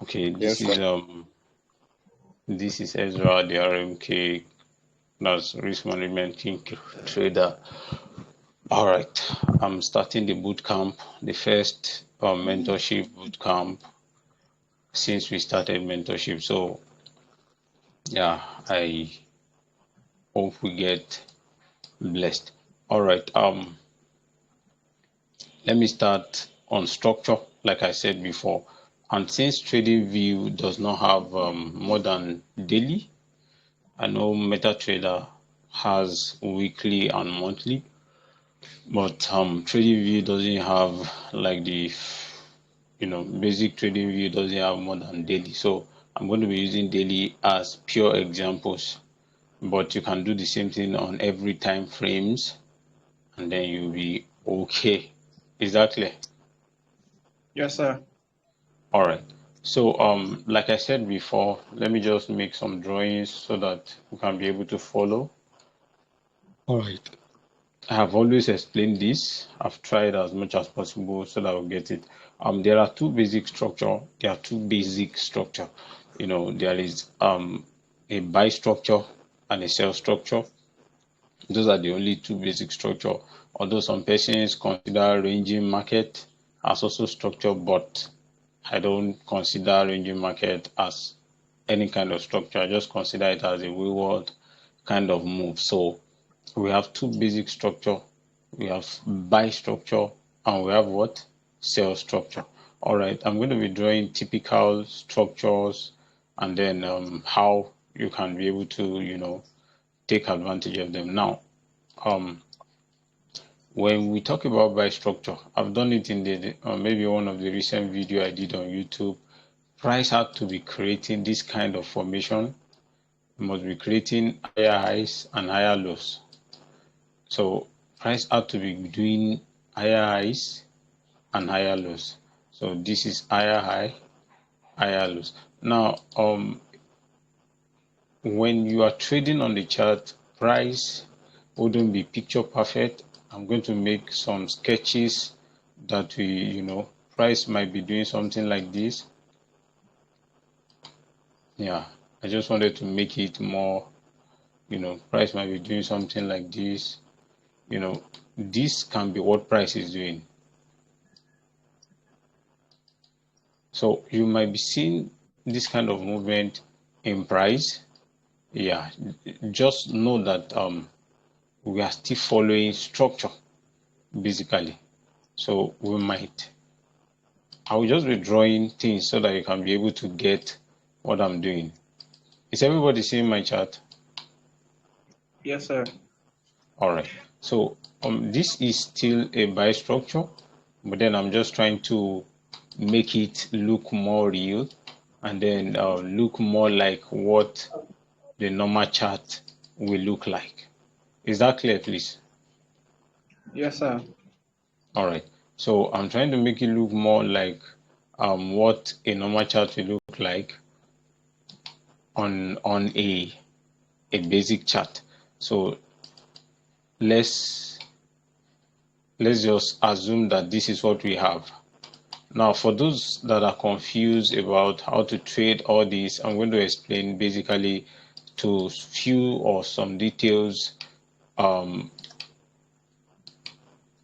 Okay, Yes, sir. this is Ezra, the RMK, that's Risk Management King Trader. All right, I'm starting the boot camp, the first mentorship boot camp since we started mentorship. So yeah, I hope we get blessed. All right, let me start on structure, like I said before. And since TradingView does not have more than daily, I know MetaTrader has weekly and monthly, but TradingView doesn't have like the basic TradingView doesn't have more than daily. So I'm going to be using daily as pure examples, but you can do the same thing on every time frames, and then you'll be okay. Is that clear? Yes, sir. All right. So like I said before, let me just make some drawings so that you can be able to follow. All right. I have always explained this. I've tried as much as possible so that I'll get it. There are two basic structure. There are two basic structure. There is a buy structure and a sell structure. Those are the only two basic structure. Although some persons consider ranging market as also structure, but I don't consider ranging market as any kind of structure. I just consider it as a wayward kind of move. So we have two basic structure. We have buy structure and we have what? Sell structure. All right, I'm going to be drawing typical structures and then how you can be able to, take advantage of them. Now, when we talk about buy structure, I've done it in the maybe one of the recent video I did on YouTube. Price had to be creating this kind of formation. It must be creating higher highs and higher lows. So price had to be doing higher highs and higher lows. So this is higher high, higher lows. Now, when you are trading on the chart, price wouldn't be picture perfect. I'm going to make some sketches that price might be doing something like this. Yeah, I just wanted to make it more, price might be doing something like this. This can be what price is doing. So you might be seeing this kind of movement in price. Yeah, just know that we are still following structure basically. So I will just be drawing things so that you can be able to get what I'm doing. Is everybody seeing my chart? Yes, sir. All right. So this is still a buy structure, but then I'm just trying to make it look more real and then look more like what the normal chart will look like. Is that clear, please? Yes, sir. All right. So I'm trying to make it look more like what a normal chart will look like on a basic chart. So let's just assume that this is what we have. Now, for those that are confused about how to trade all these, I'm going to explain basically to few or some details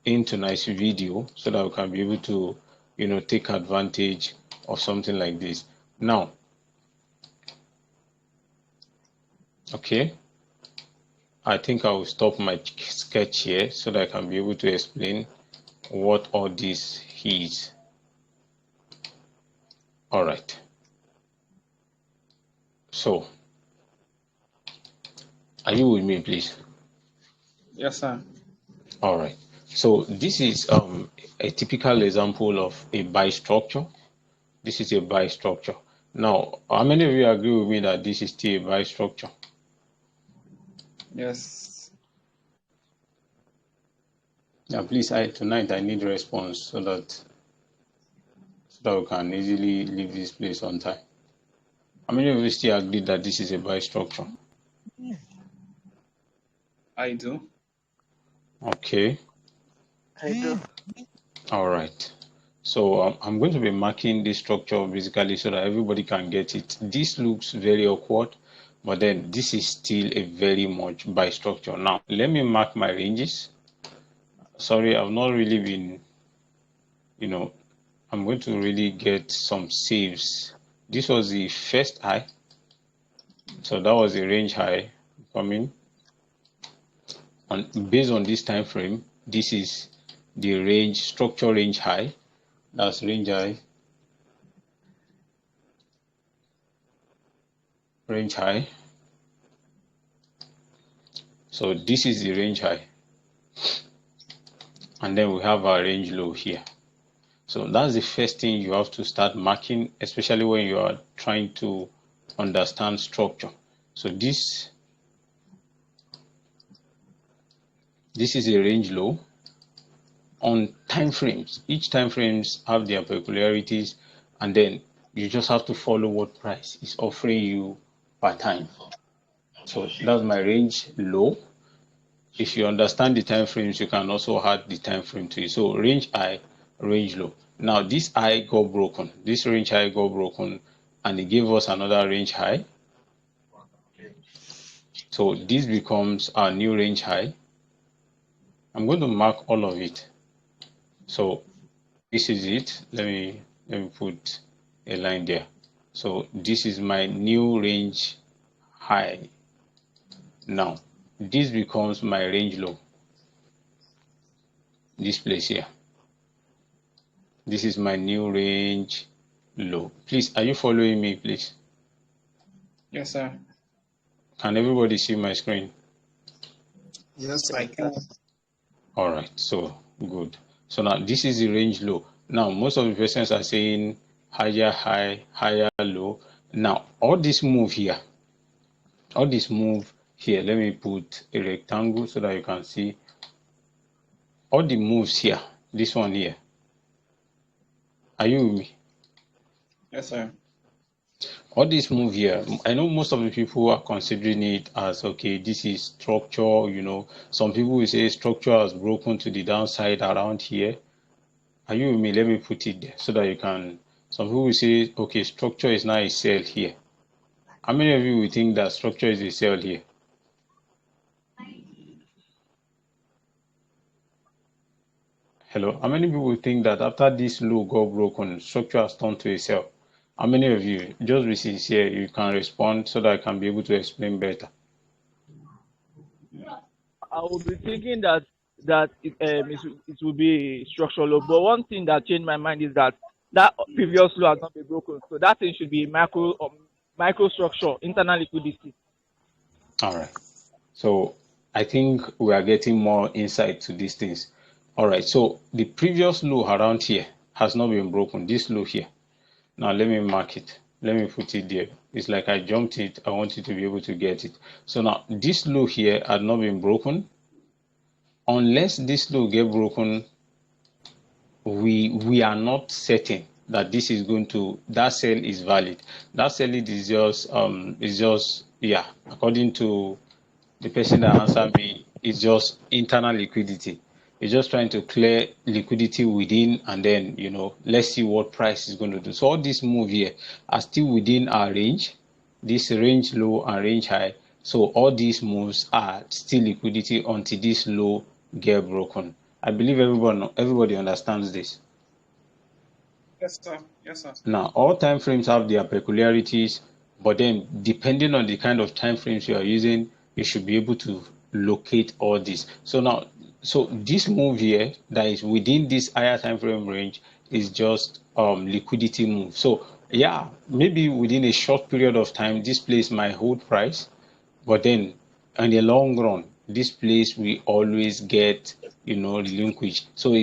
in tonight's video so that we can be able to, take advantage of something like this. Now, okay, I think I will stop my sketch here so that I can be able to explain what all this is. All right. So, are you with me, please? Yes, sir. All right. So this is a typical example of a buy structure. This is a buy structure. Now, how many of you agree with me that this is still a buy structure? Yes. Now, please, tonight I need response so that we can easily leave this place on time. How many of you still agree that this is a buy structure? I do. Okay. I do. All right. So I'm going to be marking this structure basically so that everybody can get it. This looks very awkward, but then this is still a very much buy structure. Now, let me mark my ranges. Sorry, I've not really been, I'm going to really get some saves. This was the first high. So that was a range high coming. And based on this time frame, this is the range, structure range high. That's range high. Range high. So this is the range high. And then we have our range low here. So that's the first thing you have to start marking, especially when you are trying to understand structure. So this is a range low on time frames. Each time frames have their peculiarities, and then you just have to follow what price is offering you per time. So that's my range low. If you understand the time frames, you can also add the time frame to it. So range high, range low. Now this high got broken. This range high got broken, and it gave us another range high. So this becomes our new range high. I'm going to mark all of it. So this is it. Let me put a line there. So this is my new range high. Now this becomes my range low. This place here. This is my new range low. Please, are you following me, please? Yes, sir. Can everybody see my screen? Yes, sir. I can. All right, so good. So now this is the range low. Now most of the persons are saying higher high, higher low. Now all this move here, let me put a rectangle so that you can see all the moves here. This one here. Are you with me? Yes, sir. All this move here, I know most of the people are considering it as, okay, this is structure, some people will say structure has broken to the downside around here. Are you with me? Let me put it there so that you can, some people will say, okay, structure is now a sell here. How many of you will think that structure is a sell here? Hello? How many people think that after this low got broken, structure has turned to a sell? How many of you, just be sincere, you can respond so that I can be able to explain better? I would be thinking that it will be structural low. But one thing that changed my mind is that previous low has not been broken. So that thing should be micro structure, internal liquidity. All right. So I think we are getting more insight to these things. All right. So the previous low around here has not been broken. This low here. Now let me mark it. Let me put it there. It's like I jumped it. I want you to be able to get it. So now this low here had not been broken. Unless this low get broken, we are not certain that this is going to, that sell is valid. That sell is just yeah, according to the person that answered me, it's just internal liquidity. It's just trying to clear liquidity within, and then let's see what price is going to do. So all these move here are still within our range, this range low and range high. So all these moves are still liquidity until this low get broken. I believe everybody understands this. Yes, sir. Yes, sir. Now, all time frames have their peculiarities, but then depending on the kind of time frames you are using, you should be able to locate all this. So now, this move here that is within this higher time frame range is just liquidity move. So yeah, maybe within a short period of time, this place might hold price, but then in the long run, this place will always get relinquished. So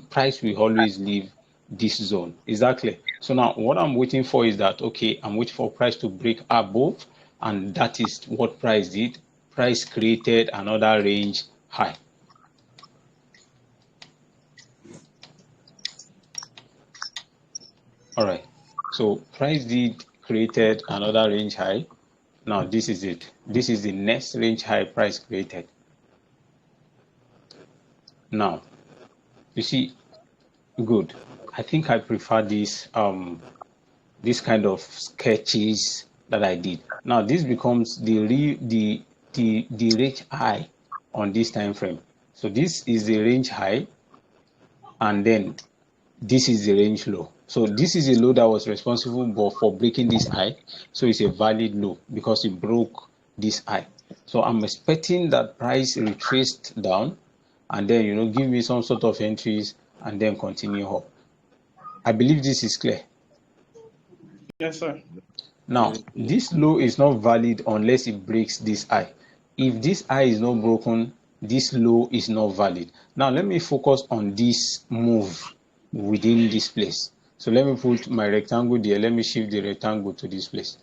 price will always leave this zone. Is that clear? So now what I'm waiting for is that, okay, I'm waiting for price to break above, and that is what price did. Price created another range high. All right. So price did created another range high. Now this is it. This is the next range high price created. Now, you see, good. I think I prefer this this kind of sketches that I did. Now this becomes the range high on this time frame. So this is the range high, and then this is the range low. So this is a low that was responsible for breaking this high. So it's a valid low because it broke this high. So I'm expecting that price retraced down and then, give me some sort of entries and then continue up. I believe this is clear. Yes, sir. Now, this low is not valid unless it breaks this high. If this high is not broken, this low is not valid. Now, let me focus on this move within this place. So let me put my rectangle there. Let me shift the rectangle to this place.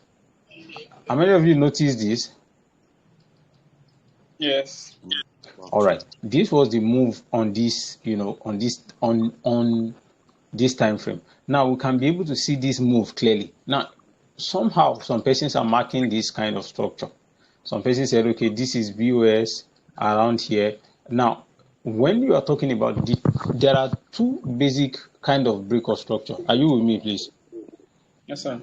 How many of you noticed this? Yes. All right. This was the move on this, on this time frame. Now we can be able to see this move clearly. Now, somehow some persons are marking this kind of structure. Some persons said, okay, this is BOS around here. Now, when you are talking about there are two basic kind of break of structure. Are you with me, please? Yes, sir.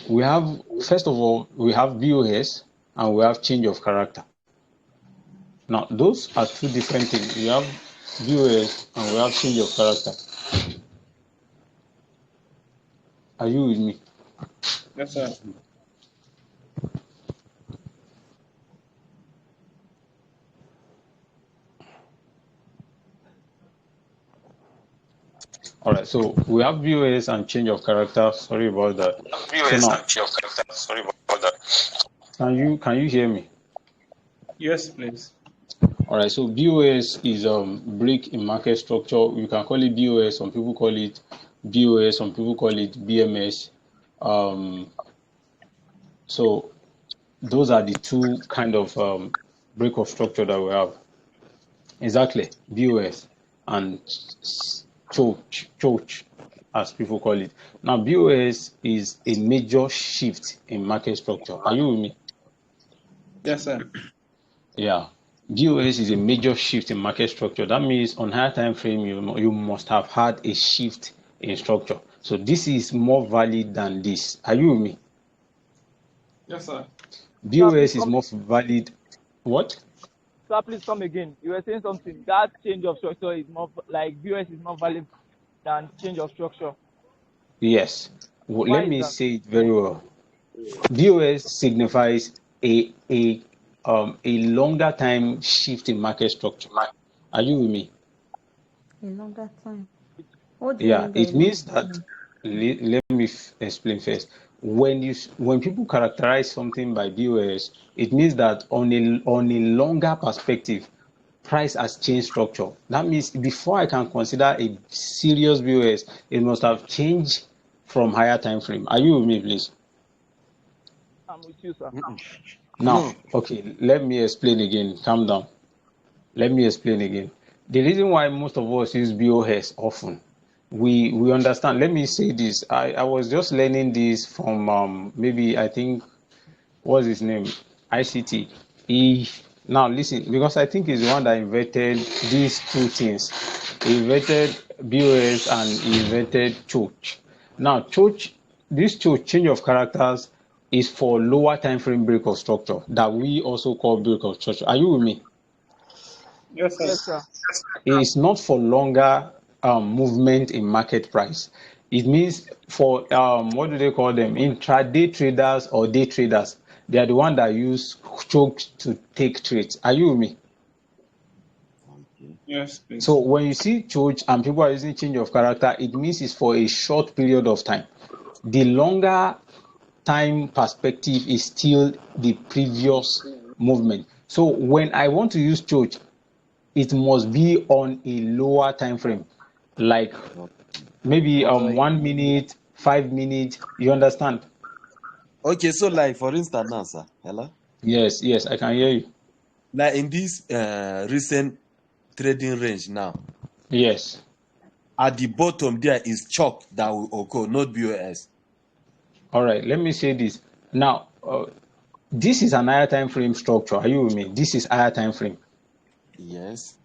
We have, first of all, we have BOS and we have change of character. Now, those are two different things. We have BOS and we have change of character. Are you with me? Yes, sir. All right, so we have BOS and change of character. Sorry about that. So now, Sorry about that. can you hear me? Yes, please. All right, so BOS is break in market structure. You can call it BOS. Some people call it BOS. Some people call it BMS. So those are the two kind of break of structure that we have. Exactly, BOS and choke, as people call it. Now, BOS is a major shift in market structure. Are you with me? Yes, sir. Yeah. BOS is a major shift in market structure. That means on higher time frame, you must have had a shift in structure. So this is more valid than this. Are you with me? Yes, sir. BOS is more valid. What? Sir, please come again. You were saying something. That change of structure is more like BOS is more valid than change of structure. Yes. Well, Why let is me that? say it very well. BOS signifies a longer time shift in market structure. Are you with me? A longer time. What do you Yeah, mean by it means longer that time? let me explain first. When people characterize something by BOS, it means that on a longer perspective, price has changed structure. That means before I can consider a serious BOS, it must have changed from higher time frame. Are you with me, please? I'm with you, sir. Now, okay, let me explain again. Calm down. Let me explain again. The reason why most of us use BOS often, we understand. Let me say this. I was just learning this from maybe I think what's his name? ICT. Now listen, because I think he's the one that invented these two things. He invented BOS and he invented Choch. Now Choch, this Choch change of characters is for lower time frame break of structure that we also call break of structure. Are you with me? Yes, sir. Yes, sir. It is not for longer movement in market price. It means for what do they call them? Intraday traders or day traders. They are the one that use choke to take trades. Are you with me? Yes, please. So when you see choke and people are using change of character, it means it's for a short period of time. The longer time perspective is still the previous movement. So when I want to use choke, it must be on a lower time frame, like maybe 1 minute, 5 minutes. You understand? Okay, so like for instance now, sir, hello? Yes, I can hear you. Like in this recent trading range now, Yes. at the bottom there is chalk that will occur, not BOS. All right, let me say this. Now, this is an higher time frame structure. Are you with me? This is higher time frame. Yes.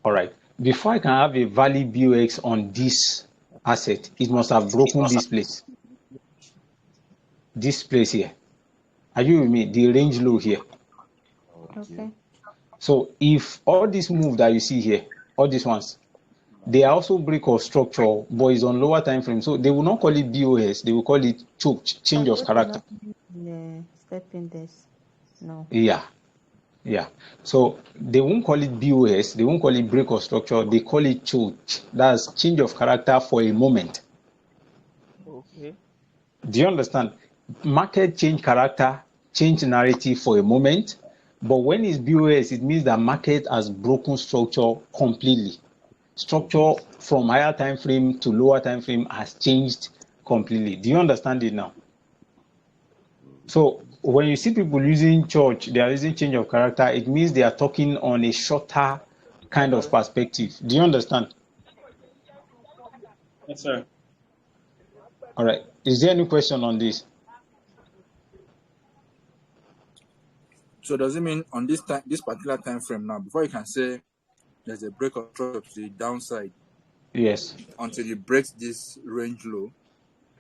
All right. Before I can have a valid BOX on this asset, it must have broken this place here. Are you with me? The range low here. Okay. So if all these move that you see here, all these ones, they are also break of structure, but it's on lower time frame. So they will not call it BOS, they will call it choke, change of Those are character. not in stepping this. No. Yeah. So they won't call it BOS, they won't call it break of structure, they call it choke. That's change of character for a moment. Okay. Do you understand? Market change character, change narrative for a moment, but when it's BOS, it means that market has broken structure completely. Structure from higher time frame to lower time frame has changed completely. Do you understand it now? So when you see people using church, they are using change of character, it means they are talking on a shorter kind of perspective. Do you understand? Yes, sir. All right. Is there any question on this? So does it mean on this particular time frame now, before you can say there's a break of structure to the downside? Yes. Until it breaks this range low.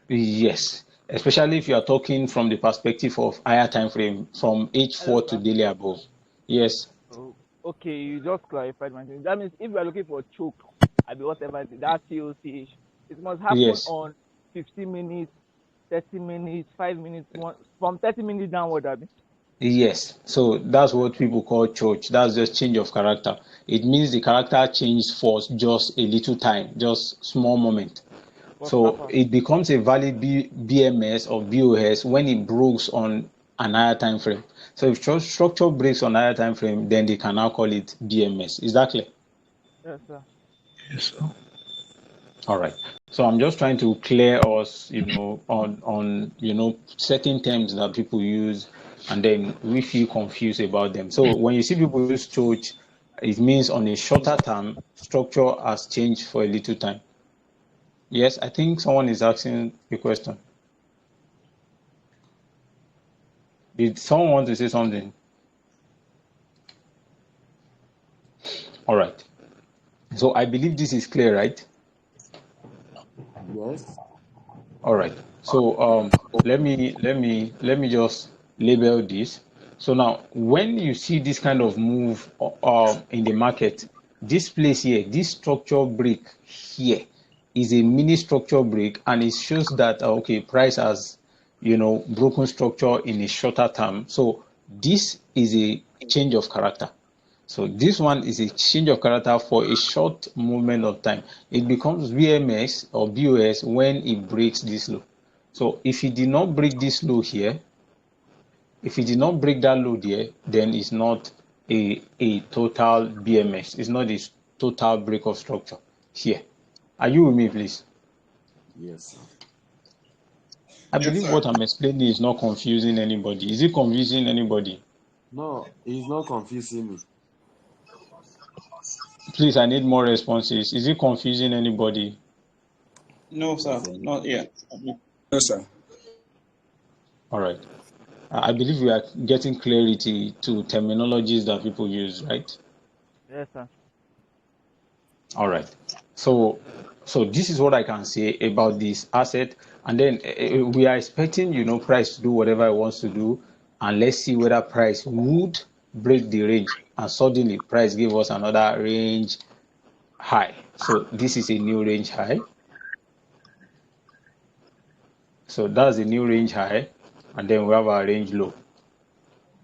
Yes. Especially if you are talking from the perspective of higher time frame, from H4 to daily above. Yes. Oh, okay, you just clarified my thing. That means if you are looking for choke, I mean whatever that TOCH, it must happen Yes. on 50 minutes, 30 minutes, 5 minutes, from 30 minutes downward. I mean. Yes. So that's what people call church. That's just change of character. It means the character changed for just a little time, just small moment. So it becomes a valid BMS or BOS when it breaks on an higher time frame. So if structure breaks on higher time frame, then they can now call it BMS. Is that clear? Yes, sir. Yes, sir. All right. So I'm just trying to clear us, on certain terms that people use, and then we feel confused about them. So when you see people use church, it means on a shorter term, structure has changed for a little time. Yes, I think someone is asking a question. Did someone want to say something? All right. So I believe this is clear, right? Yes. All right. So let me just label this. So now when you see this kind of move in the market, this place here, this structure break here is a mini structure break, and it shows that okay, price has broken structure in a shorter term. So this is a change of character. So this one is a change of character for a short moment of time. It becomes BMS or BOS when it breaks this low. So if it did not break this low here, if it did not break that low there, then it's not a total BMS. It's not a total break of structure here. Are you with me, please? Yes. I Yes, believe sir. what I'm explaining is not confusing anybody. Is it confusing anybody? No, it's not confusing me. Please, I need more responses. Is it confusing anybody? No, sir. Not yet. No, sir. All right. I believe we are getting clarity to terminologies that people use, right? Yes, sir. All right. So this is what I can say about this asset, and then we are expecting, price to do whatever it wants to do, and let's see whether price would break the range, and suddenly price give us another range high. So this is a new range high. So that's a new range high, and then we have our range low.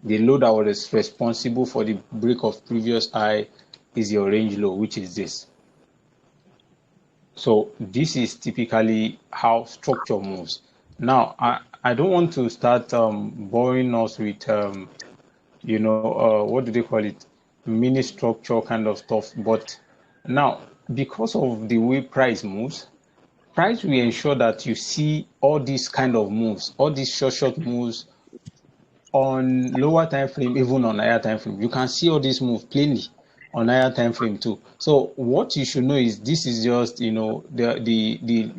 The low that was responsible for the break of previous high is your range low, which is this. So this is typically how structure moves. Now, I don't want to start boring us with, what do they call it? Mini structure kind of stuff. But now, because of the way price moves, price will ensure that you see all these kind of moves, all these short moves on lower time frame, even on higher time frame. You can see all these moves plainly on higher time frame too. So what you should know is this is just the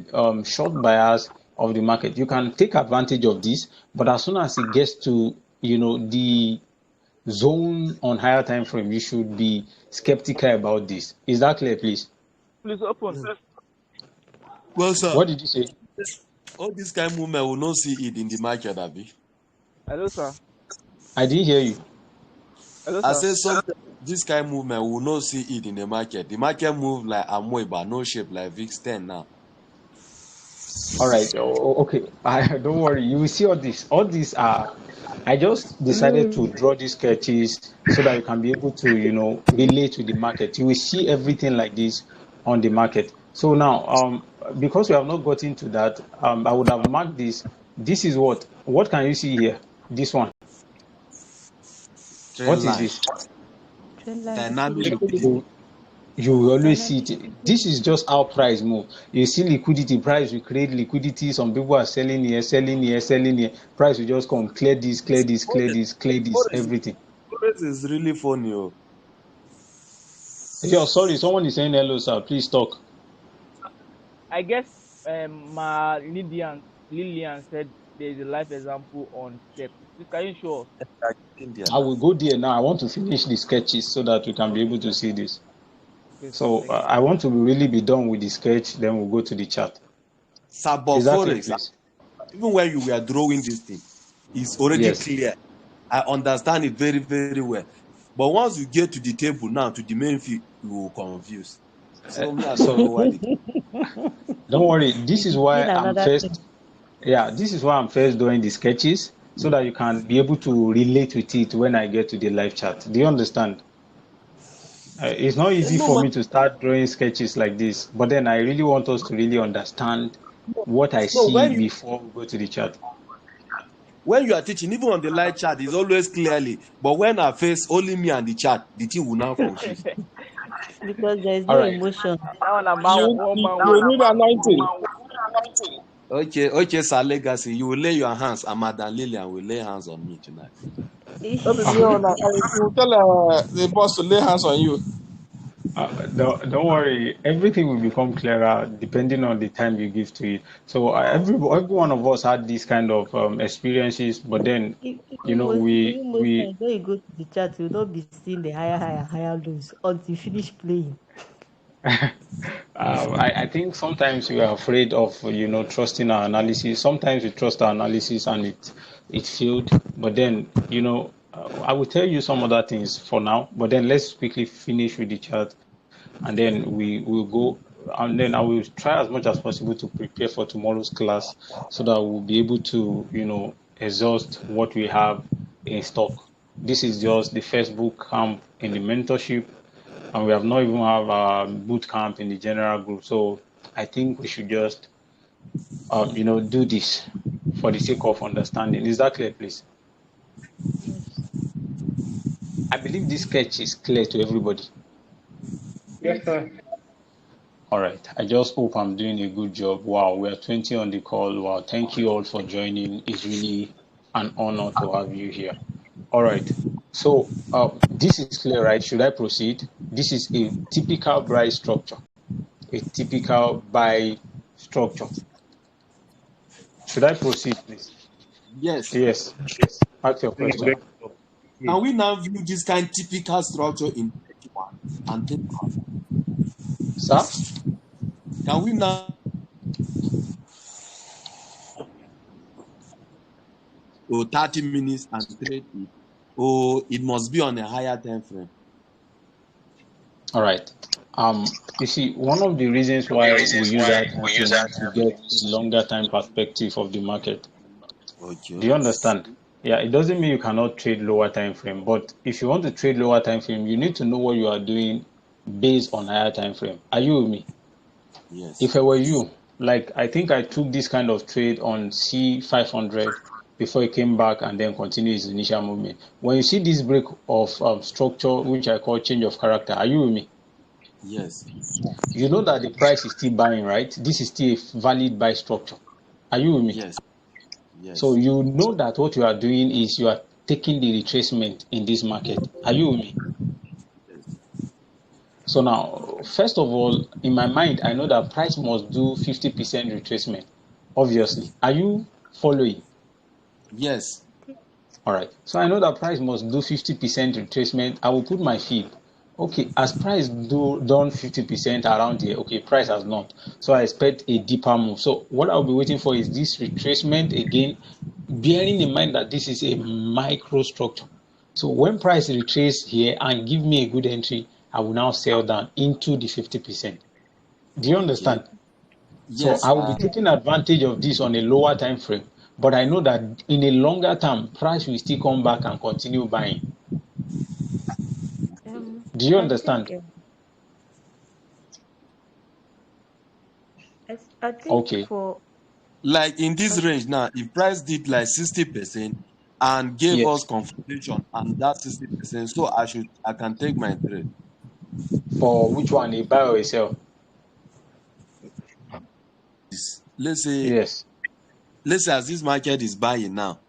short bias of the market. You can take advantage of this, but as soon as it gets to the zone on higher time frame, you should be skeptical about this. Is that clear, please? Please open. Well, sir, What did you say? all this kind of movement will not see it in the market, Abi. Hello, sir. I didn't hear you. Hello, I sir. say sometimes this kind of movement will not see it in the market. The market move like amoeba, no shape like VIX 10 now. All right. Okay. Don't worry. You will see all this. All these are. I just decided to draw these sketches so that you can be able to, relate to the market. You will see everything like this on the market. So now, because we have not gotten to that, I would have marked this. This is what. What can you see here? This one. Trend What is line, this? Trend line dynamic liquidity. Liquidity. liquidity. You will always see Dynamic it. This liquidity. is just how price move. You see liquidity, price will create liquidity. Some people are selling here, selling here, selling here. Price will just come, clear this, clear this, clear this, clear this, everything. Forex is really funny. Oh. Yo, sorry, someone is saying hello, sir. Please talk. I guess my Lillian said there is a live example on check. Please, can you show us? India I now. will go there now. I want to finish the sketches so that we can be able to see this. Okay, sir. So Thank you. I want to really be done with the sketch. Then we'll go to the chart. Sabo Is that clear, Forex, please? even when you were drawing this thing, it's already Yes. clear. I understand it very, very well. But once you get to the table now, to the main field, you will confuse. So me, I don't know So why. don't worry. This is why Again, I'm another thing. first. Yeah, this is why I'm first doing the sketches so that you can be able to relate with it when I get to the live chat. Do you understand? It's not easy No, for man. me to start drawing sketches like this, but then I really want us to really understand what I No, see before we go to the chat. when you are teaching, even on the live chat, it's always clearly. But when I face only me and the chat, the thing will now confuse. Because there is All no right. emotion. That one a You, you need anointing. Okay, Sir Legacy, you will lay your hands, and Madam Lillian will lay hands on me tonight. Let me be on. You tell the boss to lay hands on you. Don't worry, everything will become clearer depending on the time you give to it. So every one of us had these kind of experiences, but then Even most we times when you go to the chat, you'll not be seeing the higher lows until you finish playing. I think sometimes we are afraid of trusting our analysis. Sometimes we trust our analysis and it failed. But then I will tell you some other things for now. But then let's quickly finish with the chart, and then we will go. And then I will try as much as possible to prepare for tomorrow's class so that we'll be able to exhaust what we have in stock. This is just the first boot camp in the mentorship, and we have not even have a boot camp in the general group. So I think we should just do this for the sake of understanding. Is that clear, please? Yes. I believe this sketch is clear to everybody. Yes, sir. All right. I just hope I'm doing a good job. Wow, we are 20 on the call. Wow, thank you all for joining. It's really an honor to have you here. All right. So this is clear, right? Should I proceed? This is a typical buy structure. A typical buy structure. Should I proceed, please? Yes. Yes. Ask your question. Can we now view this kind of typical structure in 31 and 30? Sir? Can we now go 30 minutes and trade it? Or it must be on a higher time frame? All right. You see, one of the reasons why we use higher time frame is to get a longer time perspective of the market. Okay. Do you understand? Yeah, it doesn't mean you cannot trade lower time frame, but if you want to trade lower time frame, you need to know what you are doing based on higher time frame. Are you with me? Yes. If I were you, like I think I took this kind of trade on C500 before it came back and then continued its initial movement. When you see this break of structure, which I call change of character, are you with me? Yes. You know that the price is still buying, right? This is still a valid buy structure. Are you with me? Yes. Yes. So you know that what you are doing is you are taking the retracement in this market. Are you with me? Yes. So now, first of all, in my mind, I know that price must do 50% retracement. Obviously. Are you following? Yes. All right. So I know that price must do 50% retracement. I will put my fib. Okay, as price done 50% around here, okay, price has not. So I expect a deeper move. So what I'll be waiting for is this retracement again, bearing in mind that this is a micro structure. So when price retrace here and give me a good entry, I will now sell down into the 50%. Do you Okay. understand? So Yes. I will be taking advantage of this on a lower time frame, but I know that in a longer term, price will still come back and continue buying. Do you I think understand? I think Okay. for Like in this range now, if price did like 60% and gave us Yes. confirmation and that 60%, so I can take my trade. For which one, a buy or a sell? Let's say Yes. as this market is buying now,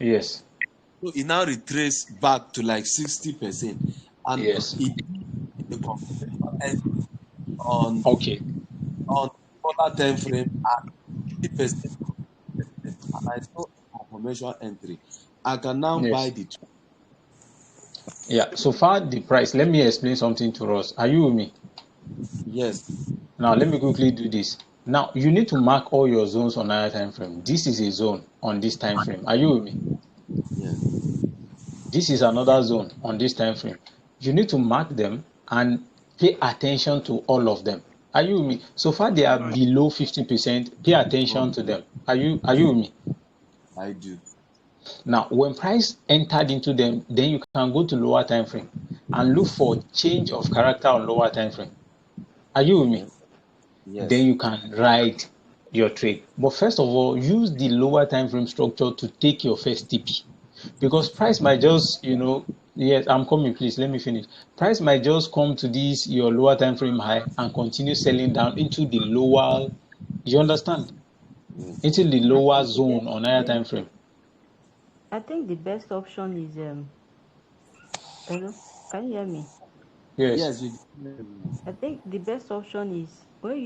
Yes. so it now retrace back to like 60%, and Yes. it the confirmation entry on Okay. smaller time frame at 50%, and I saw a confirmation entry. I can now buy Yes. the Yeah. So far the price. Let me explain something to us. Are you with me? yes, Now let me quickly do this. Now you need to mark all your zones on higher time frame. This is a zone on this time frame. Are you with me? yes, This is another zone on this time frame. You need to mark them and pay attention to all of them. Are you with me? So far they are below 50%. Pay attention to okay, them. Are you with me? I do. Now, when price entered into them, then you can go to lower time frame and look for change of character on lower time frame. Are you with me? Yes, Then yes, you can write your trade. But first of all, use the lower time frame structure to take your first TP. Because price might just, yes, I'm coming, please, let me finish. Price might just come to this, your lower time frame high and continue selling down into the lower, you understand? yes. Into the I lower think the zone best on higher time frame. I think the best option is hello, can you hear me? Yes. Yes, you I think the best option is when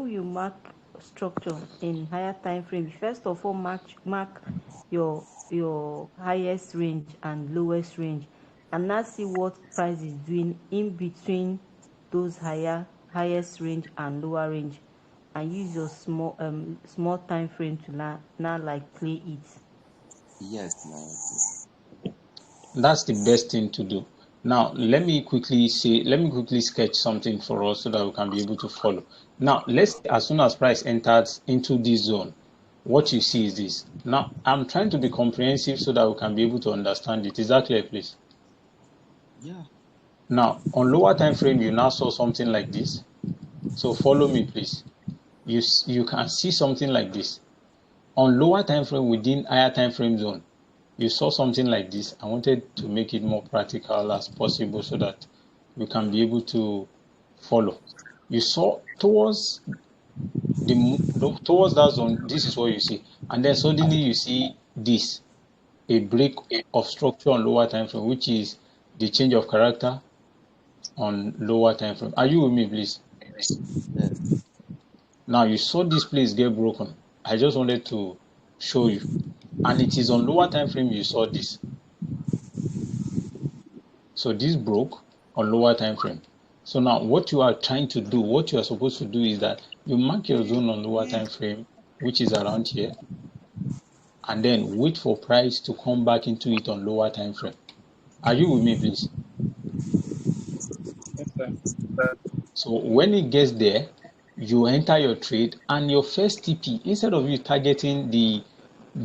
you mark structure in higher time frame. First of all, mark your highest range and lowest range, and now see what price is doing in between those highest range and lower range, and use your small time frame to now like play it. yes, now. That's the best thing to do. Now, let me quickly sketch something for us so that we can be able to follow. Now, let's say as soon as price enters into this zone, what you see is this. Now, I'm trying to be comprehensive so that we can be able to understand it. Is that clear, please? Yeah. Now, on lower time frame, you now saw something like this. So follow me, please. You can see something like this. On lower time frame within higher time frame zone, you saw something like this. I wanted to make it more practical as possible so that we can be able to follow. You saw towards that zone, this is what you see, and then suddenly you see this, a break of structure on lower time frame, which is the change of character on lower time frame. Are you with me, please? Yes. Now you saw this place get broken. I just wanted to show you, and it is on lower time frame you saw this. So this broke on lower time frame. So now what you are trying to do, what you are supposed to do is that you mark your zone on lower time frame, which is around here, and then wait for price to come back into it on lower time frame. Are you with me, please? Yes, sir. So when it gets there, you enter your trade and your first TP, instead of you targeting the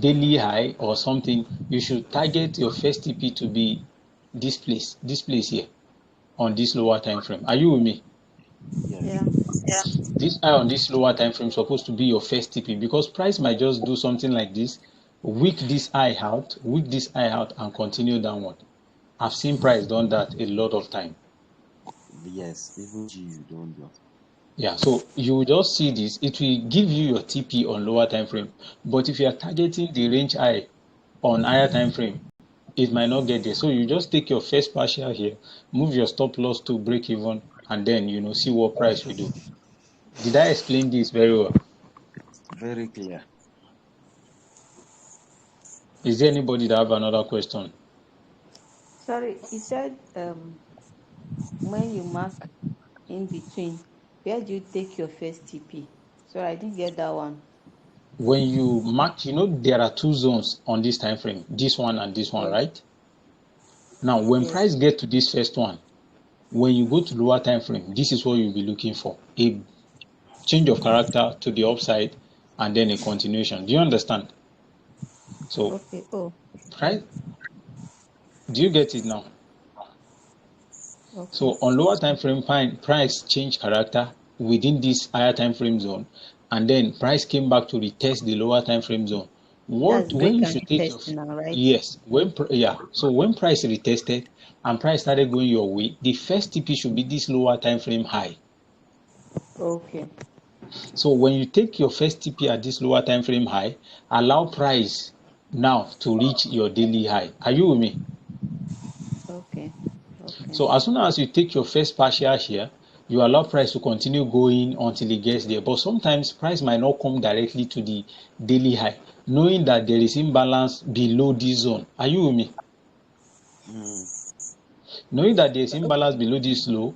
daily high or something, you should target your first TP to be this place here on this lower time frame. Are you with me? Yes. Yeah. This high on this lower time frame is supposed to be your first TP because price might just do something like this, wick this high out, and continue downward. I've seen price done that a lot of time. Yes. Even G you don't do. Yeah, so you will just see this. It will give you your TP on lower time frame, but if you are targeting the range high on higher time frame, it might not get there. So you just take your first partial here, move your stop loss to break even, and then see what price we do. Did I explain this very well? Very clear. Is there anybody that have another question? Sorry, you said when you mark in between, where do you take your first TP? So I didn't get that one. When you mark, there are two zones on this time frame, this one and this one, Yes. right? Now, when Yes. price get to this first one, when you go to lower time frame, this is what you'll be looking for: a change of character to the upside, and then a continuation. Do you understand? So, Okay. Oh. price, do you get it now? Okay. So on lower time frame, price change character within this higher time frame zone, and then price came back to retest the lower time frame zone. That's When break you and should take your test now, right? yes, so when price retested and price started going your way, the first TP should be this lower time frame high. Okay. So when you take your first TP at this lower time frame high, allow price now to reach your daily high. Are you with me? Okay. Okay. So as soon as you take your first partial share, you allow price to continue going until it gets there. But sometimes price might not come directly to the daily high, knowing that there is imbalance below this zone. Are you with me? Knowing that there is imbalance below this low,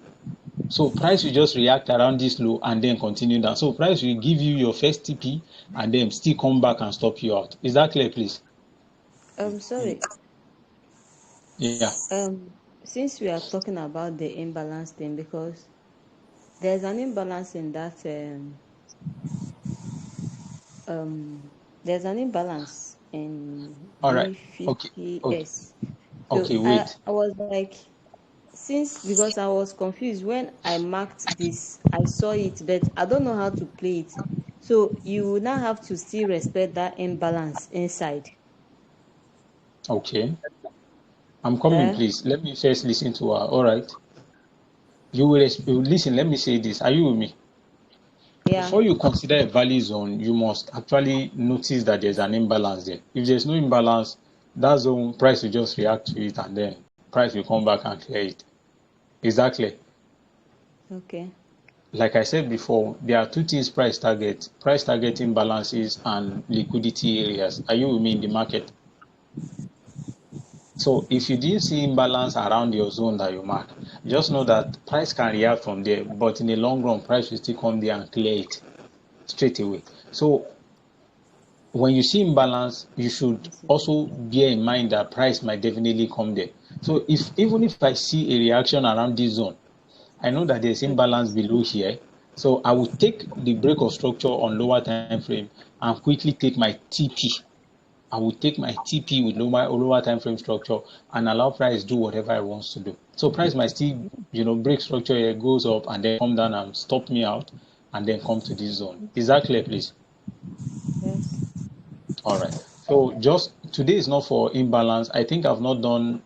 so price will just react around this low and then continue down. So price will give you your first TP and then still come back and stop you out. Is that clear, please? Sorry. Yeah. Since we are talking about the imbalance thing, because there's an imbalance in that there's an imbalance in All right. Okay. Okay. B50S. So Okay. Wait. I was like, because I was confused when I marked this, I saw it, but I don't know how to play it. So you now have to still respect that imbalance inside. Okay. I'm coming, Eh? please. Let me first listen to her. All right. You will listen. Let me say this. Are you with me? Yeah. Before you consider a value zone, you must actually notice that there's an imbalance there. If there's no imbalance, that zone price will just react to it, and then price will come back and clear it. Exactly. Okay. Like I said before, there are two things price target: price target imbalances and liquidity areas. Are you with me in the market? So if you didn't see imbalance around your zone that you mark, just know that price can react from there, but in the long run, price will still come there and clear it straight away. So when you see imbalance, you should This is also bear in mind that price might definitely come there. So even if I see a reaction around this zone, I know that there's imbalance below here. So I will take the break of structure on lower time frame and quickly take my TP. I will take my TP with lower time frame structure and allow price do whatever it wants to do. So price might still, break structure here, goes up and then come down and stop me out and then come to this zone. Is that clear, please? yes. All right. So just today is not for imbalance. I think I've not done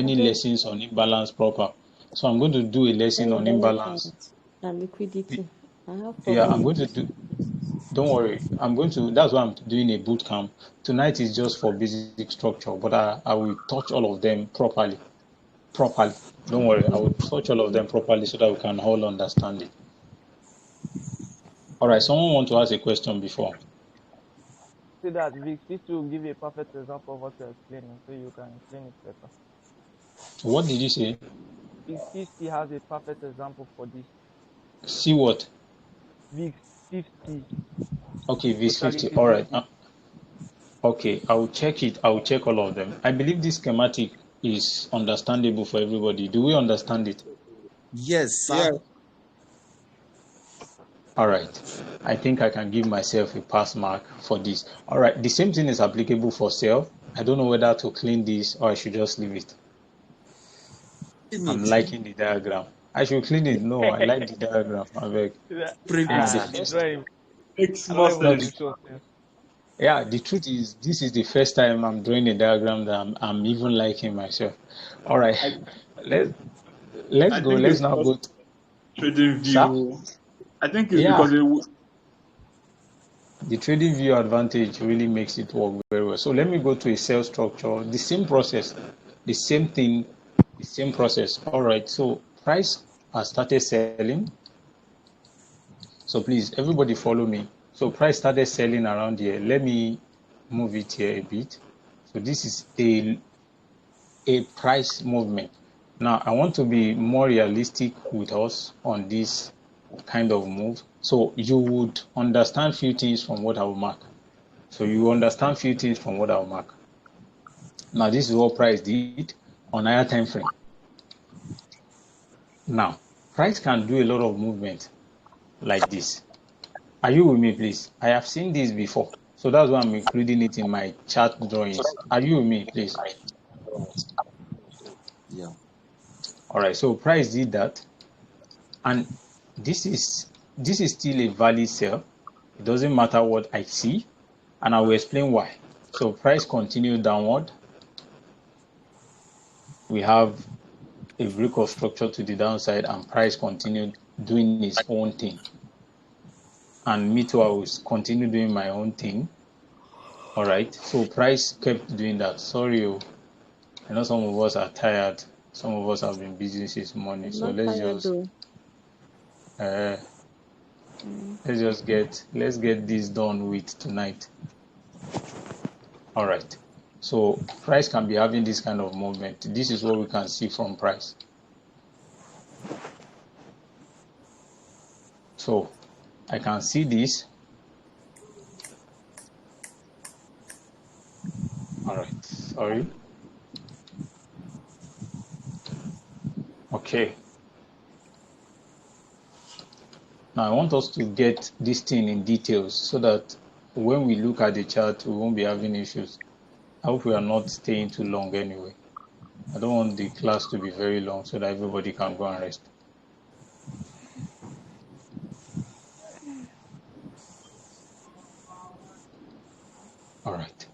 I any beg lessons on imbalance proper. So I'm going to do a lesson on imbalance. development and liquidity. I have Yeah, problem I'm going with to do. Don't worry. That's why I'm doing a boot camp. Tonight is just for basic structure, but I will touch all of them properly. Properly. Don't worry. I will touch all of them properly so that we can all understand it. All right. Someone want to ask a question before. See that Vic, this will give you a perfect example of what you're explaining, so you can explain it better. What did you say? VIX 50 has a perfect example for this. See what? VIX 50, Okay, VIS50. totality All right. basis. Okay, I will check it. I will check all of them. I believe this schematic is understandable for everybody. Do we understand it? Yes, Yeah. sir. All right. I think I can give myself a pass mark for this. All right. The same thing is applicable for sell. I don't know whether to clean this or I should just leave it. In I'm it. liking the diagram. I should clean it. No, I like the diagram. I beg. It's the The first. drawing, Makes I don't more even No, want sense. to show sense. yeah. The truth is, this is the first time I'm drawing a diagram that I'm even liking myself. All right. I Let's let's I go. think Let's it's now because go. trading Sir? view. I think it's Yeah. because it. The trading view advantage really makes it work very well. So let me go to a sell structure. The same process, the same thing, the same process. All right. So price has started selling. So please, everybody follow me. So price started selling around here. Let me move it here a bit. So this is a price movement. Now, I want to be more realistic with us on this kind of move. So you would understand few things from what I will mark. So you understand few things from what I will mark. Now, this is what price did on higher time frame. Now, price can do a lot of movement like this. Are you with me, please? I have seen this before. So that's why I'm including it in my chart drawings. Are you with me, please? Yeah. All right, so price did that. And this is still a valid sell. It doesn't matter what I see. And I will explain why. So price continued downward. We have a break of structure to the downside, and price continued doing its own thing. And me too, I will continue doing my own thing. All right, so price kept doing that. Sorry, I know some of us are tired. Some of us have been busy since morning. I'm So not tired though. let's get this done with tonight. All right. So price can be having this kind of movement. This is what we can see from price. So I can see this. All right. Sorry. Okay. Now I want us to get this thing in details so that when we look at the chart, we won't be having issues. I hope we are not staying too long anyway. I don't want the class to be very long so that everybody can go and rest. All right.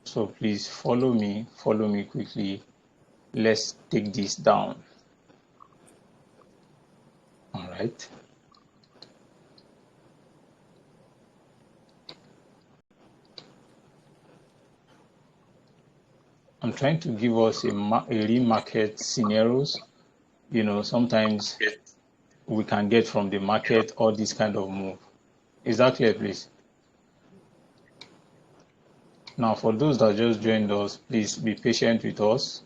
So please follow me quickly. Let's take this down. All right. I'm trying to give us a real market scenarios. You know, sometimes we can get from the market all this kind of move. Is that clear, please? Now, for those that just joined us, please be patient with us.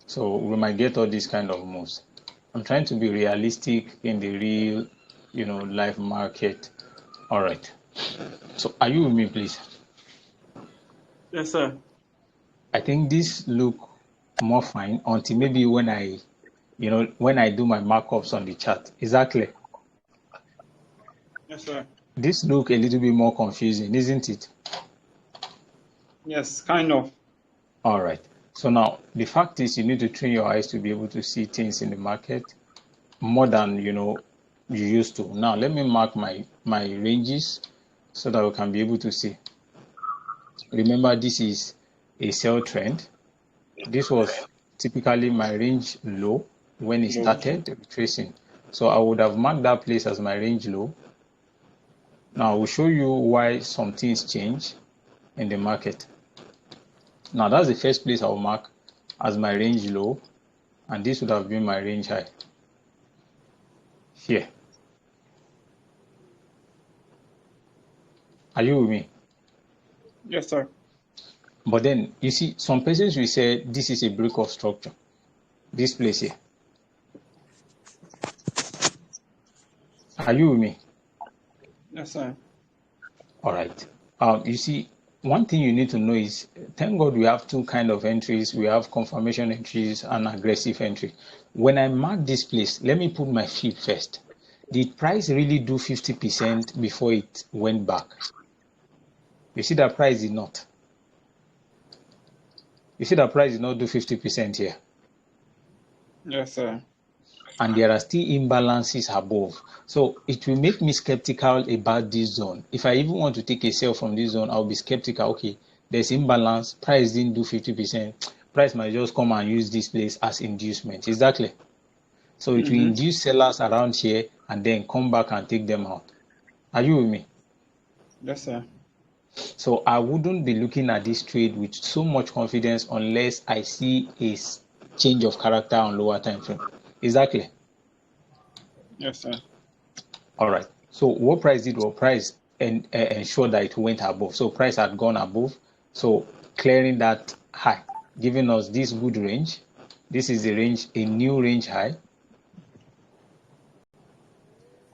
So we might get all these kind of moves. I'm trying to be realistic in the real, life market. All right. So are you with me, please? Yes, sir. I think this look more fine until maybe when I do my markups on the chart. Is that clear? Yes, sir. This look a little bit more confusing, isn't it? Yes, kind of. All right. So now the fact is you need to train your eyes to be able to see things in the market more than you used to. Now let me mark my ranges so that we can be able to see. Remember, this is a sell trend. This was typically my range low when it started retracing. So I would have marked that place as my range low. Now I will show you why some things change in the market. Now that's the first place I will mark as my range low, and this would have been my range high here. Are you with me? Yes, sir. But then you see, some persons will say this is a break of structure. This place here. Are you with me? Yes, sir. All right. You see, one thing you need to know is, thank God we have two kind of entries. We have confirmation entries and aggressive entry. When I mark this place, let me put my feet first. Did price really do 50% before it went back? You see that price did not. You see that price did not do 50% here. Yes, sir. And there are still imbalances above. So it will make me skeptical about this zone. If I even want to take a sell from this zone, I'll be skeptical. Okay, there's imbalance. Price didn't do 50%. Price might just come and use this place as inducement. Exactly. So it will induce sellers around here and then come back and take them out. Are you with me? Yes, sir. So I wouldn't be looking at this trade with so much confidence unless I see a change of character on lower time frame. Exactly. Yes, sir. All right. So what price did was price and ensured that it went above. So price had gone above, so clearing that high, giving us this good range. This is the range, a new range high.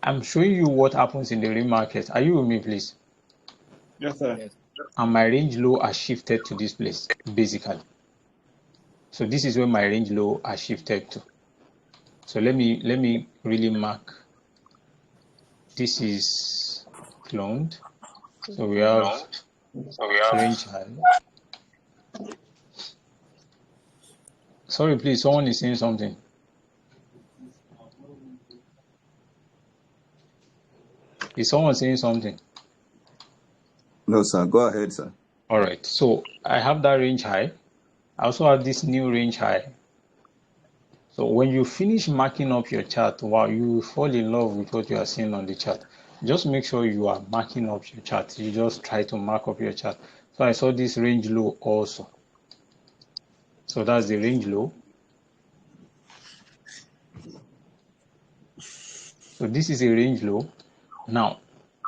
I'm showing you what happens in the real market. Are you with me, please? Yes, sir. Yes. And my range low has shifted to this place, basically. So this is where my range low has shifted to. So let me really mark. This is cloned. So we have range high. Sorry, please, someone is saying something. Is someone saying something? No, sir. Go ahead, sir. All right. So I have that range high. I also have this new range high. So when you finish marking up your chart, wow, you fall in love with what you are seeing on the chart. Just make sure you are marking up your chart. You just try to mark up your chart. So I saw this range low also. So that's the range low. So this is a range low. Now,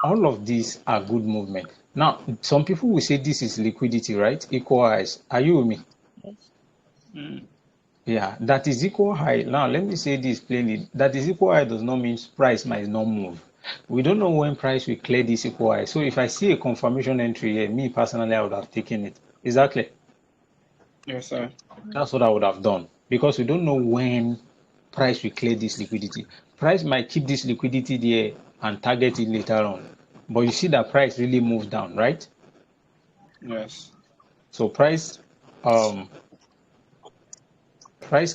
all of these are good movement. Now, some people will say this is liquidity, right? Equal highs. Are you with me? Yes. Mm. Yeah, that is equal high. Now, let me say this plainly. That is equal high does not mean price might not move. We don't know when price will clear this equal high. So if I see a confirmation entry here, me personally, I would have taken it. Is that clear? Yes, sir. That's what I would have done. Because we don't know when price will clear this liquidity. Price might keep this liquidity there and target it later on. But you see that price really moves down, right? Yes. So price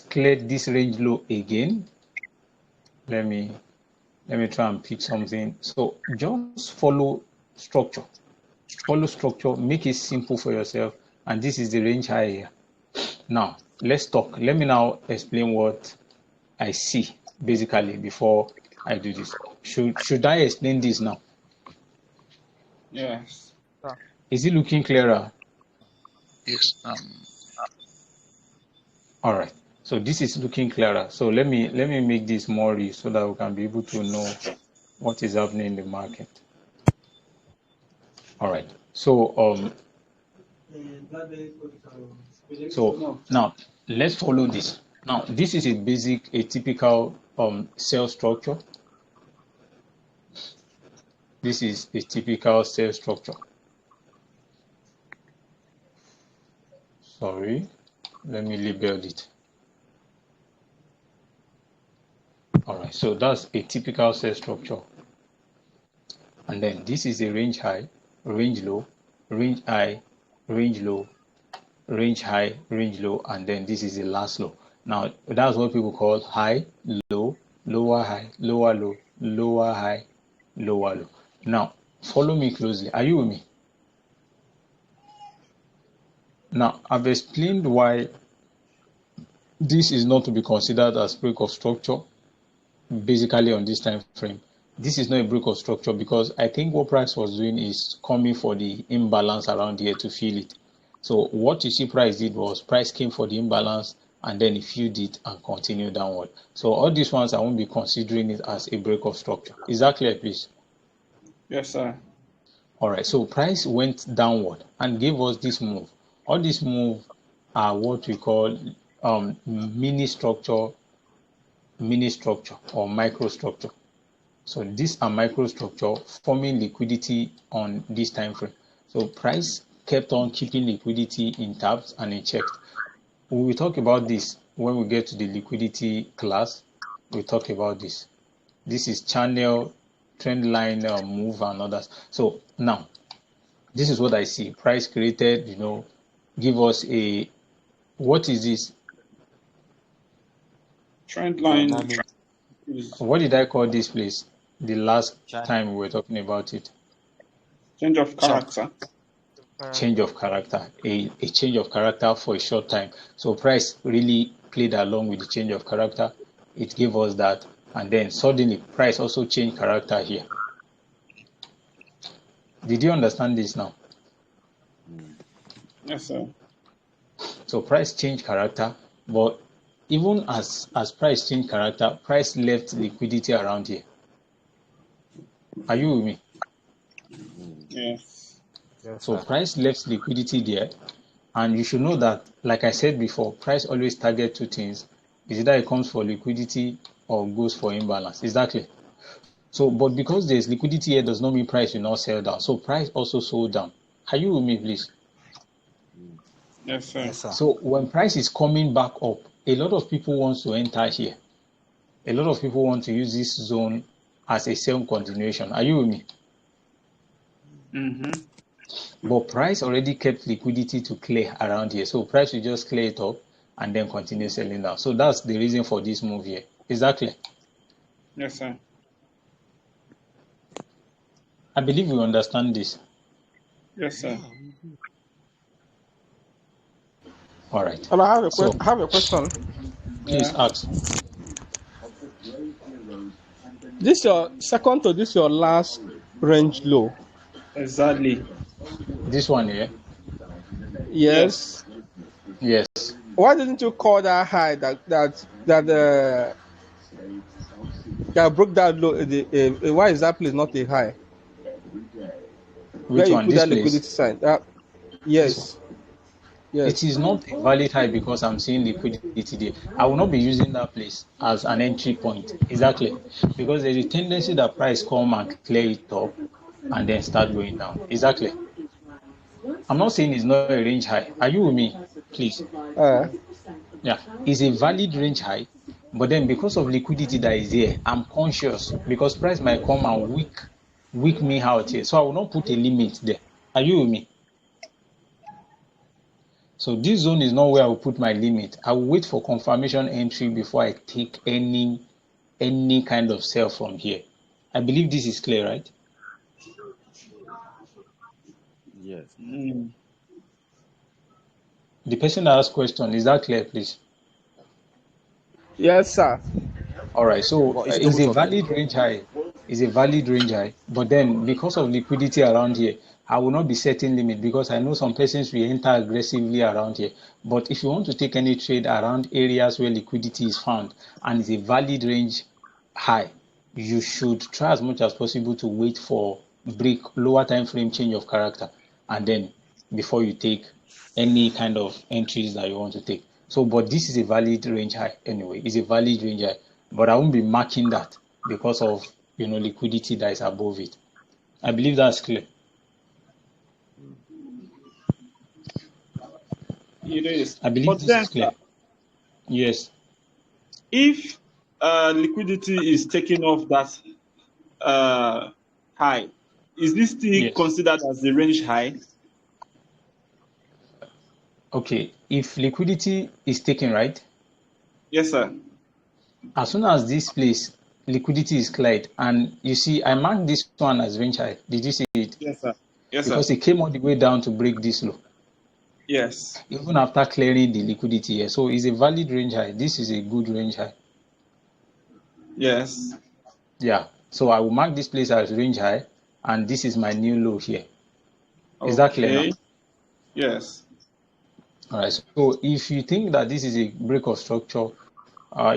cleared this range low again. Let me try and pick something. So just follow structure. Follow structure, make it simple for yourself. And this is the range high here. Now, let's talk. Let me now explain what I see basically before I do this. Should I explain this now? Yes. Is it looking clearer? Yes. All right. So this is looking clearer. So let me make this more real so that we can be able to know what is happening in the market. All right. So now let's follow this. Now this is a typical sell structure. This is a typical sell structure. Sorry, let me label it. All right, so that's a typical sell structure. And then this is a range high, range low, range high, range low, range high, range low, and then this is the last low. Now that's what people call high, low, lower high, lower low, lower high, lower low. Now follow me closely. Are you with me? Now I've explained why this is not to be considered as break of structure basically on this time frame. This is not a break of structure because I think what price was doing is coming for the imbalance around here to fill it. So what you see price did was price came for the imbalance and then it filled it and continued downward. So all these ones I won't be considering it as a break of structure. Is that clear, please? Yes, sir. All right, so price went downward and gave us this move. All these moves are what we call mini structure or microstructure. So these are microstructure forming liquidity on this time frame. So price kept on keeping liquidity intact and in check. We will talk about this when we get to the liquidity class. We'll talk about this. This is channel, trend line move and others. So now, this is what I see. Price created, give us a, what is this? Trend line Dynamic is What did I call this place the last time we were talking about it? change of character. Change of character, a change of character for a short time. So price really played along with the change of character. It gave us that, and then suddenly price also changed character here. Did you understand this now? Yes, sir. So price changed character, but even as price changed character, price left liquidity around here. Are you with me? Yes. Yes, So sir. price left liquidity there, and you should know that, like I said before, price always target two things. Is either it comes for liquidity or goes for imbalance. Is that clear? So, but because there's liquidity here does not mean price will not sell down. So price also sold down. Are you with me, please? Yes, sir. Yes, sir. So when price is coming back up, a lot of people want to enter here. A lot of people want to use this zone as a sell continuation. Are you with me? Mm-hmm. But price already kept liquidity to clear around here. So price will just clear it up and then continue selling down. So that's the reason for this move here. Is that clear? Yes, sir. I believe you understand this. Yes, sir. All right. And I have a So I have a question. please Yeah. ask. This your second to this your last range low. Exactly. This one here. Yes. Yes. Yes. Why didn't you call that high that broke that low? Why is that place not a high? Where Which you one? put This that place? liquidity sign? This one. Yes. It Yes. is not a valid high because I'm seeing liquidity there. I will not be using that place as an entry point. Exactly. Because there's a tendency that price come and clear it up and then start going down. Exactly. I'm not saying it's not a range high. Are you with me? Please. Uh, Yeah. It's a valid range high. But then because of liquidity that is here, I'm conscious because price might come and weak me out here. So I will not put a limit there. Are you with me? So this zone is not where I will put my limit. I will wait for confirmation entry before I take any kind of sell from here. I believe this is clear, right? Yes. Mm. The person that asked question, is that clear, please? yes, sir. All right. So But it's still it's a much okay. valid range high. It's a valid range high. But then because of liquidity around here, I will not be setting limit because I know some persons will enter aggressively around here. But if you want to take any trade around areas where liquidity is found and it's a valid range high, you should try as much as possible to wait for break lower time frame change of character and then before you take any kind of entries that you want to take. So, but this is a valid range high anyway. It's a valid range high, but I won't be marking that because of liquidity that is above it. I believe that's clear. It is. I believe But this then, is clear. sir, Yes. if liquidity is taking off that high, is this still Yes. considered as the range high? Okay. If liquidity is taken, right, Yes, sir. as soon as this place liquidity is cleared, and you see, I marked this one as range high. Did you see it? Yes, sir. Yes, sir. Because it came all the way down to break this low, Yes. even after clearing the liquidity here. So it's a valid range high. This is a good range high. Yes. Yeah. So I will mark this place as range high, and this is my new low here. Is that clear now? Okay. Yes. All right. So if you think that this is a break of structure,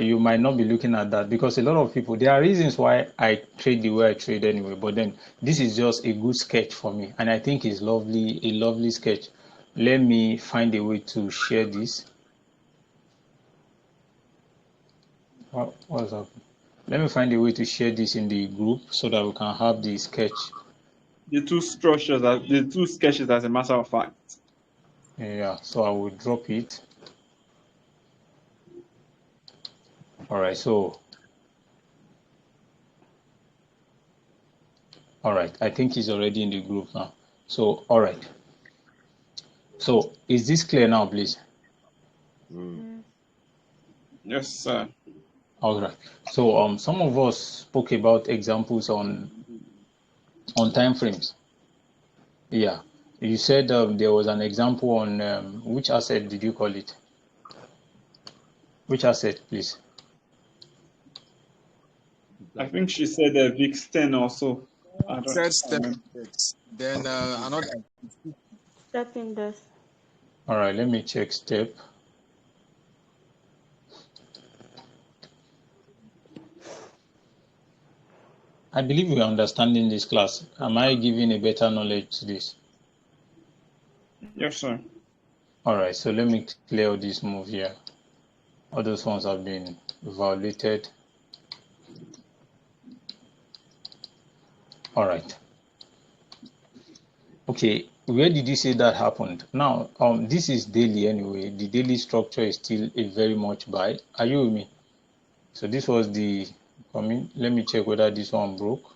you might not be looking at that because a lot of people, there are reasons why I trade the way I trade anyway, but then this is just a good sketch for me. And I think it's lovely, a lovely sketch. Let me find a way to share this. What's up? Let me find a way to share this in the group so that we can have the sketch. The two sketches, as a matter of fact. Yeah, so I will drop it. All right, so all right, I think he's already in the group now. So all right. So is this clear now, please? Yes, sir. All right. So some of us spoke about examples on time frames. Yeah. You said there was an example on which asset did you call it? Which asset, please? I think she said VIX 10 also. I don't Said step remember. index. Then another. Step in this. All right, let me check step. I believe we are understanding this class. Am I giving a better knowledge to this? Yes, sir. All right, so let me clear all this move here. All those ones have been violated. All right. Okay, where did you say that happened? Now, this is daily anyway. The daily structure is still a very much buy. Are you with me? So this was the, let me check whether this one broke.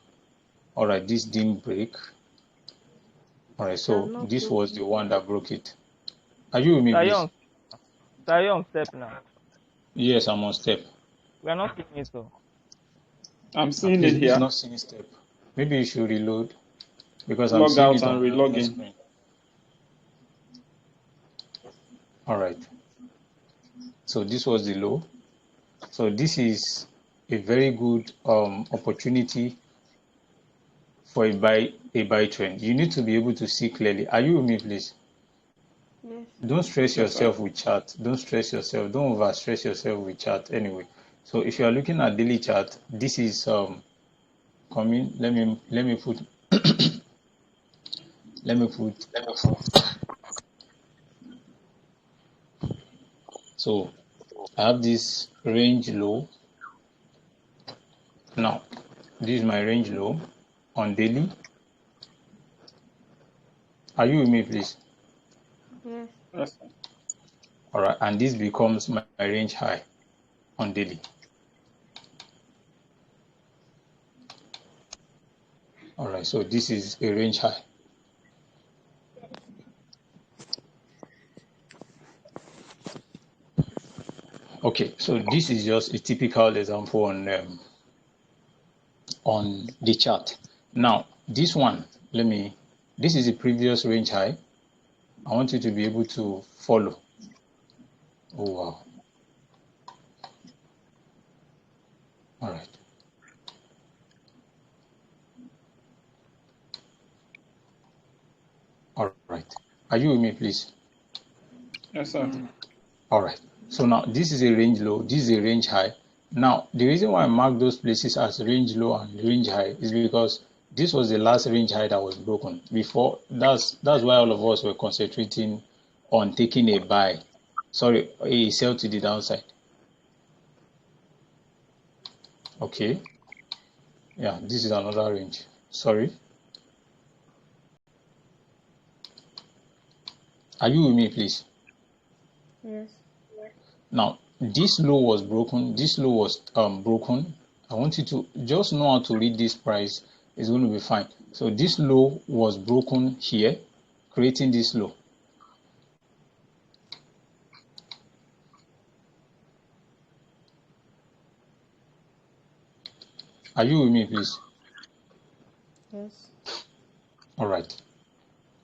All right, this didn't break. All right, so this was the one that broke it. Are you with me, please? Are you on step now? Yes, I'm on step. We are not seeing it, so. I'm seeing Please, it who is here. not seeing step? Maybe you should reload because I'm Log seeing out it and on relog my in. screen. All right. So this was the low. So this is a very good opportunity for a buy trend. You need to be able to see clearly. Are you with me, please? Yes. Don't stress Yes, sir. yourself with chart. Don't stress yourself. Don't over stress yourself with chart anyway. So if you are looking at daily chart, this is coming. Let me put let me put so I have this range low. Now this is my range low on daily. Are you with me, please? Yes. Yes, sir. All right, and this becomes my range high on daily. All right, so this is a range high. Okay, so this is just a typical example on the chart. Now, this one, this is a previous range high. I want you to be able to follow. Oh, wow. All right. All right. Are you with me, please? Yes, sir. All right. So now this is a range low. This is a range high. Now, the reason why I mark those places as range low and range high is because this was the last range high that was broken. Before, that's why all of us were concentrating on taking a buy. Sorry, a sell to the downside. Okay. Yeah, this is another range. Sorry. Are you with me, please? Yes. Now, this low was broken. This low was broken. I want you to just know how to read this price. It's going to be fine. So this low was broken here, creating this low. Are you with me, please? Yes. All right.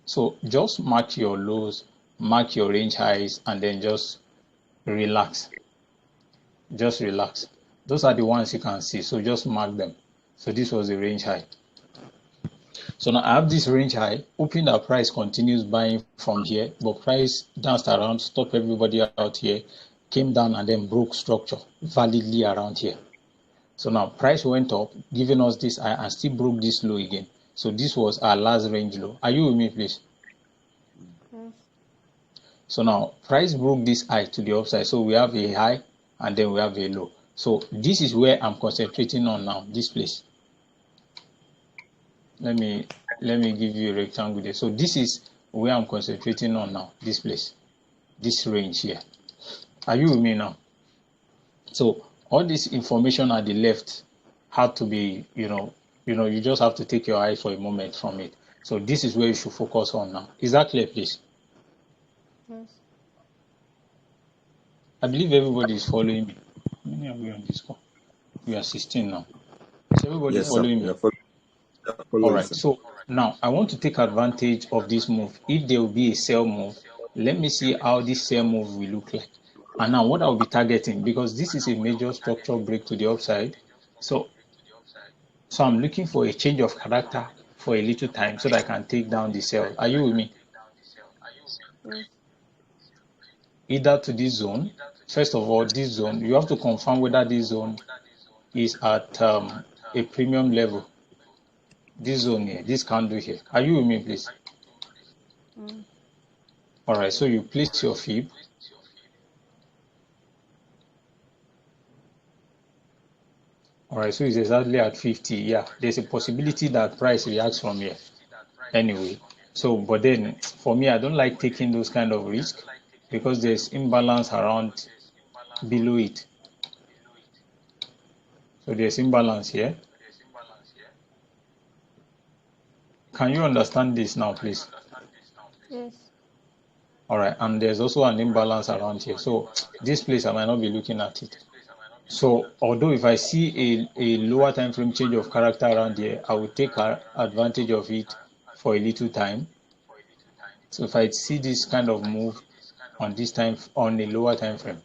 So just mark your lows, mark your range highs, and then just relax. Just relax. Those are the ones you can see. So just mark them. So this was the range high. So now I have this range high, hoping that price continues buying from here, but price danced around, stopped everybody out here, came down and then broke structure validly around here. So now price went up, giving us this high and still broke this low again. So this was our last range low. Are you with me, please? Yes. So now price broke this high to the upside. So we have a high and then we have a low. So this is where I'm concentrating on now, this place. Let me give you a rectangle there. So this is where I'm concentrating on now, this place, this range here. Are you with me now? So all this information at the left had to be, you just have to take your eyes for a moment from it. So this is where you should focus on now. Is that clear, please? Yes. I believe everybody is following me. How many are we on this call? We are 16 now. Is everybody Yes, sir. following We me? are All following, right. sir. So now I want to take advantage of this move. If there will be a sell move, let me see how this sell move will look like. And now what I'll be targeting, because this is a major structural break to the upside. So I'm looking for a change of character for a little time so that I can take down the sell. Are you with me? Yes. Either to this zone. First of all, this zone, you have to confirm whether this zone is at a premium level. this zone here, this candle here. Are you with me, please? All right, so you place your fib. All right, so it's exactly at 50. Yeah, there's a possibility that price reacts from here anyway. So, but then for me, I don't like taking those kind of risk because there's imbalance around below it. So there's imbalance here. Can you understand this now, please? Yes. All right, and there's also an imbalance around here. So this place, I might not be looking at it. So although if I see a lower time frame change of character around here, I will take advantage of it for a little time. So if I see this kind of move on this time on a lower time frame,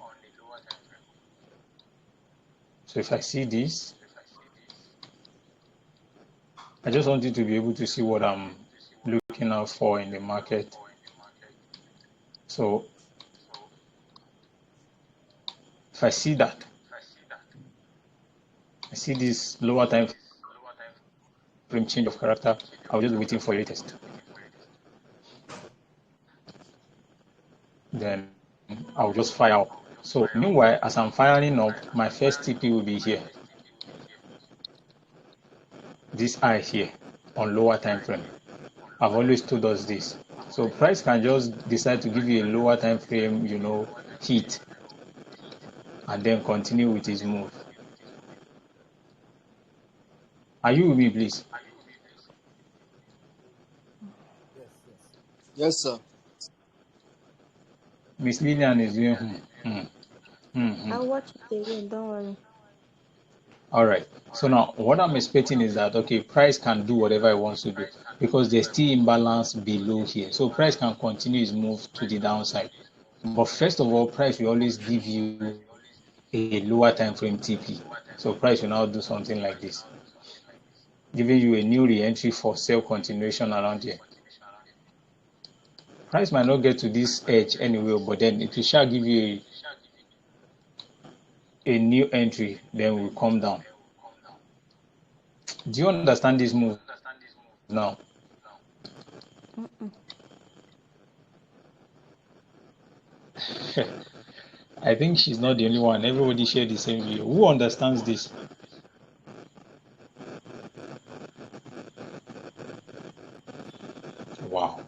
so if I see this, I just want you to be able to see what I'm looking out for in the market. So if I see that, I see this lower time frame change of character, I'll just be waiting for latest. Then I'll just fire up. So meanwhile, as I'm firing up, my first TP will be here. This eye here on lower time frame. I've always told us this. So price can just decide to give you a lower time frame, hit, and then continue with his move. Are you with me, please? Yes, sir. Miss Lillian is doing I'll watch it again, don't worry. All right. So now what I'm expecting is that, okay, price can do whatever it wants to do because there's still imbalance below here. So price can continue his move to the downside. But first of all, price will always give you a lower time frame TP. So price will now do something like this, giving you a new re-entry for sell continuation around here. Price might not get to this edge anyway, but then it will shall give you a new entry, then will come down. Do you understand this move now? I think she's not the only one. Everybody share the same view. Who understands this? Wow.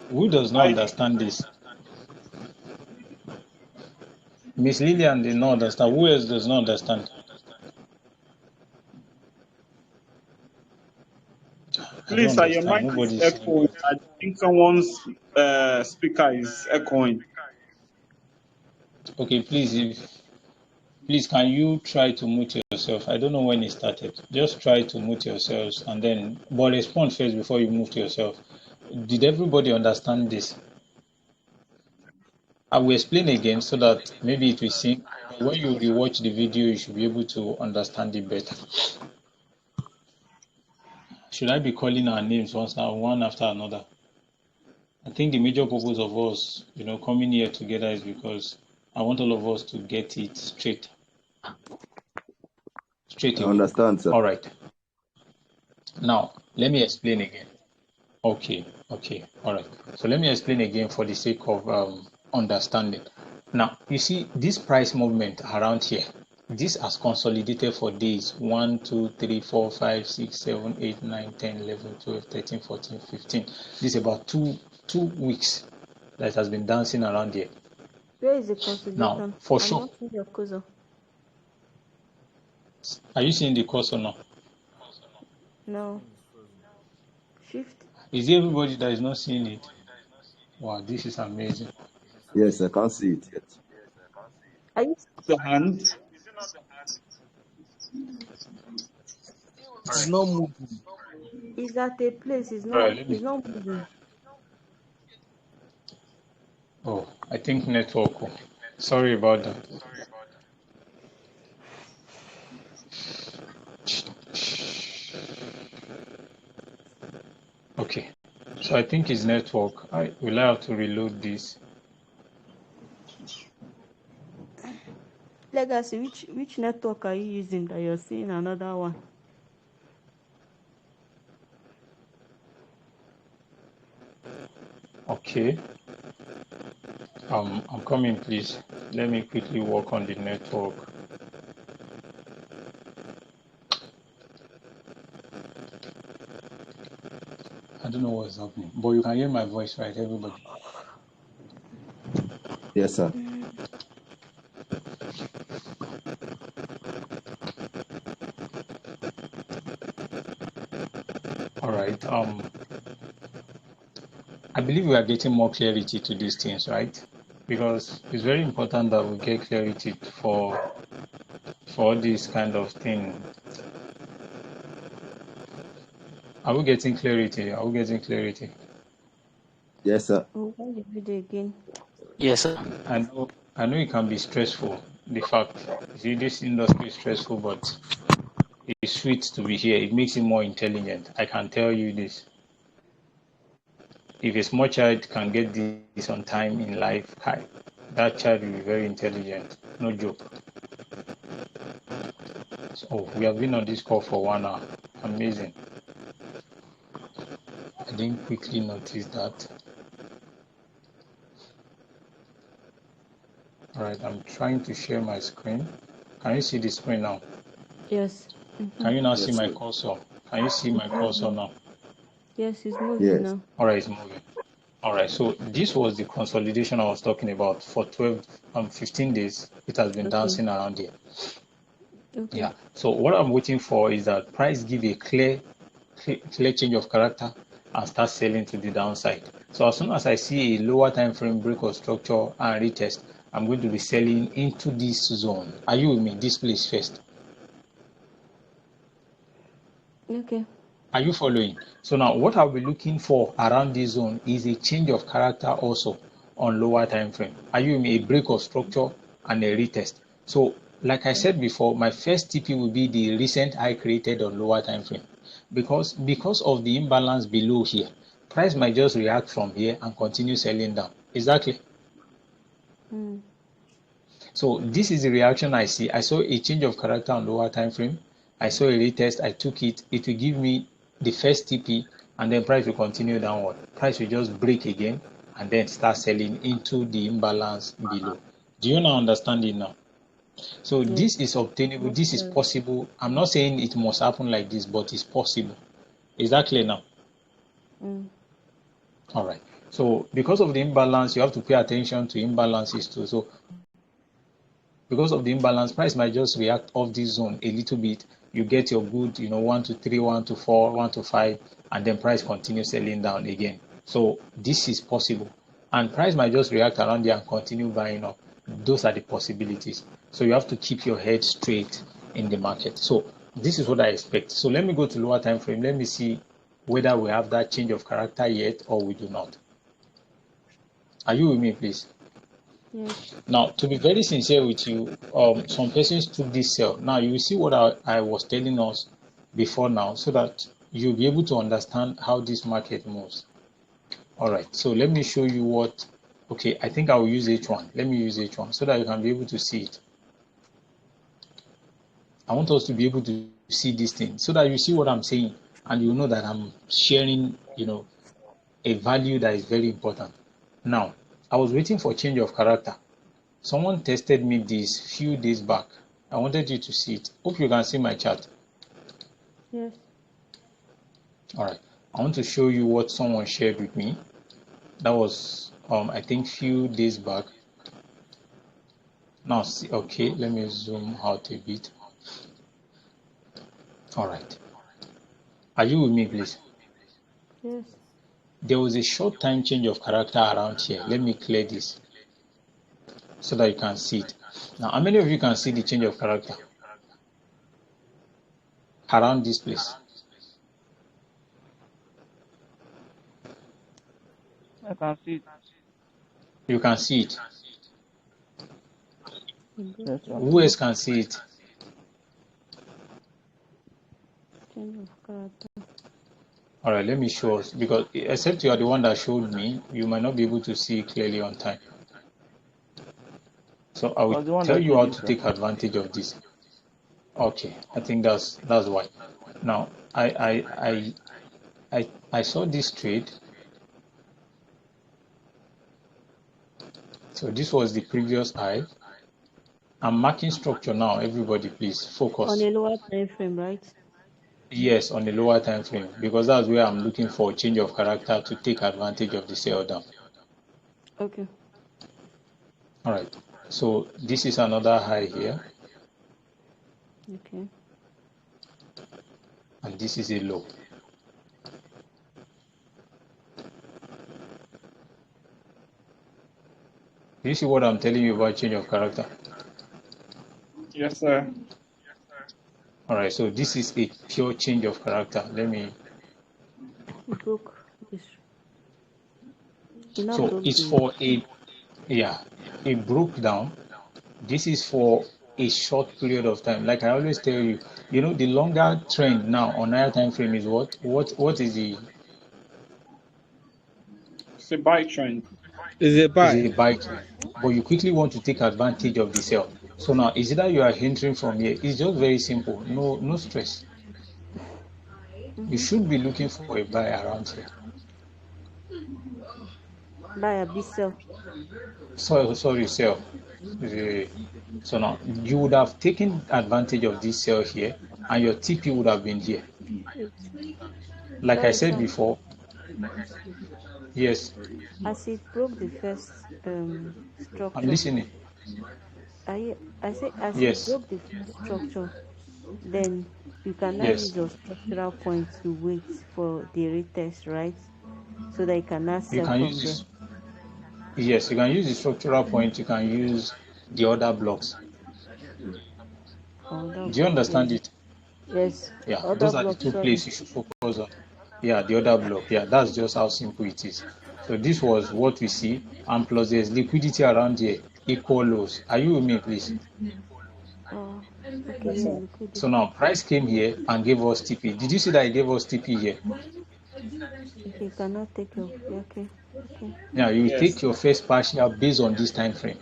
Who does not understand this? Miss Lillian did not understand. Who else does not understand? I don't Please, your understand. mic is Nobody's saying echoing. that. I think someone's speaker is echoing. Okay, please can you try to mute yourself? I don't know when it started. Just try to mute yourselves and then but respond first before you move to yourself. Did everybody understand this? I will explain again so that maybe it will sink. When you rewatch the video, you should be able to understand it better. Should I be calling our names one after another? I think the major purpose of us, coming here together is because I want all of us to get it straight I away. understand, sir. All right. Now, let me explain again. Okay. All right. So let me explain again for the sake of understanding. Now, you see this price movement around here. This has consolidated for days 1, 2, 3, 4, 5, 6, 7, 8, 9, 10, 11, 12, 13, 14, 15. This is about two weeks that has been dancing around here. Where is the Now, consolidation? for I'm sure. not seeing your cursor. Are you seeing the course or not? No. Shift. Is there everybody that is not seeing it? Wow, this is amazing. Yes, I can't see it yet. Are you? The hand. It's not moving. Is at a place? It's All not. right, let It's me. not moving. Oh, I think network. Sorry about that. Okay, so I think it's network. I will have to reload this. Legacy. Which network are you using that you're seeing another one? Okay. I'm coming, please. Let me quickly work on the network. I don't know what's happening, but you can hear my voice, right, everybody? Yes, sir. All right. I believe we are getting more clarity to these things, right? Because it's very important that we get clarity for this kind of thing. Are we getting clarity? Are we getting clarity? Yes, sir. Oh, why the video again? Yes, sir. I know it can be stressful. The fact, you see, this industry is stressful, but it's sweet to be here. It makes you more intelligent. I can tell you this. If a small child can get this on time in life, that child will be very intelligent. No joke. So we have been on this call for 1 hour. Amazing. I didn't quickly notice that. All right, I'm trying to share my screen. Can you see the screen now? Yes. Can you now see Yes, my sir. cursor? Can you see my It's cursor moving. now? Yes, it's moving Yes. now. All right, it's moving. All right, so this was the consolidation I was talking about for 15 days. It has been Okay. dancing around here. Okay. Yeah. So what I'm waiting for is that price give a clear change of character and start selling to the downside. So as soon as I see a lower time frame break of structure and retest, I'm going to be selling into this zone. Are you with me? This place first. Okay. Are you following? So now what I'll be looking for around this zone is a change of character also on lower time frame. Are you with me? A break of structure and a retest. So like I said before, my first TP will be the recent high created on lower time frame. Because of the imbalance below here, price might just react from here and continue selling down. Exactly. Mm. So this is the reaction I see. I saw a change of character on lower time frame. I saw a retest. I took it. It will give me the first TP, and then price will continue downward. Price will just break again and then start selling into the imbalance below. Do you now understand it now? So Yes. this is obtainable. More This is clear. possible. I'm not saying it must happen like this, but it's possible. Is that clear now? Mm. All right. So because of the imbalance, you have to pay attention to imbalances too. So because of the imbalance, price might just react off this zone a little bit. You get your good, 1 to 3, 1 to 4, 1 to 5, and then price continues selling down again. So this is possible. And price might just react around there and continue buying up. Those are the possibilities. So you have to keep your head straight in the market. So this is what I expect. So let me go to lower time frame. Let me see whether we have that change of character yet or we do not. Are you with me, please? Yes. Now, to be very sincere with you, some persons took this sell. Now, you will see what I was telling us before now, so that you'll be able to understand how this market moves. All right, so let me show you what. Okay, I think I will use H1. Let me use H1 so that you can be able to see it. I want us to be able to see this thing so that you see what I'm saying and you know that I'm sharing, a value that is very important. Now, I was waiting for change of character. Someone tested me this few days back. I wanted you to see it. Hope you can see my chart. Yes. All right. I want to show you what someone shared with me. That was, I think, few days back. Now, see, okay, let me zoom out a bit. All right. Are you with me, please? Yes. There was a short time change of character around here. Let me clear this so that you can see it. Now, how many of you can see the change of character around this place? I can see it. You can see it. It broke Yes, sir. Who again. else can see it? Change of character. All right, let me show us because except you are the one that showed me, you might not be able to see clearly on time. So I I will was the one tell that you showed how you, to sir. take advantage of this. Okay, I think that's why. Now I saw this trade. So this was the previous high. I'm marking structure now. Everybody, please focus. On a lower time frame, right? Yes, on the lower time frame, because that's where I'm looking for change of character to take advantage of the sell down. Okay. All right. So this is another high here, Okay. and this is a low. Do you see what I'm telling you about change of character? Yes, sir. All right. So this is a pure change of character. Let me. It broke this. It now So broke it's the. for a, yeah, it broke down. This is for a short period of time. Like I always tell you, you know, the longer trend now on higher time frame is what? What is the It's a buy trend. Is a is buy. a buy trend? But you quickly want to take advantage of the sell. So now is it that you are entering from here? It's just very simple. No stress. You should be looking for a buy around here. Buy a big sell. Sorry, sell. So now you would have taken advantage of this sell here, and your TP would have been here. Wait. Like I Sorry, said sir. before, yes, As it broke the first I'm structure, listening. I say as it Yes, broke the first structure, then you can now use yes. your structural point to wait for the retest, right? So that you can now You sell can from use there. this. Yes, you can use the structural point. You can use the other blocks. Other Do you block, understand yes. it? Yes. Yeah, Other those are the block, two sorry. places you should focus on. Yeah, the other block. Yeah, that's just how simple it is. So this was what we see, and plus there's liquidity around here, equal lows. Are you with me, please? Oh, okay, Yes, yeah, sir. liquidity. So now price came here and gave us TP. Did you see that it gave us TP here? Okay, you cannot take your, yeah, okay, okay. Now you take Yes. your first partial based on this time frame.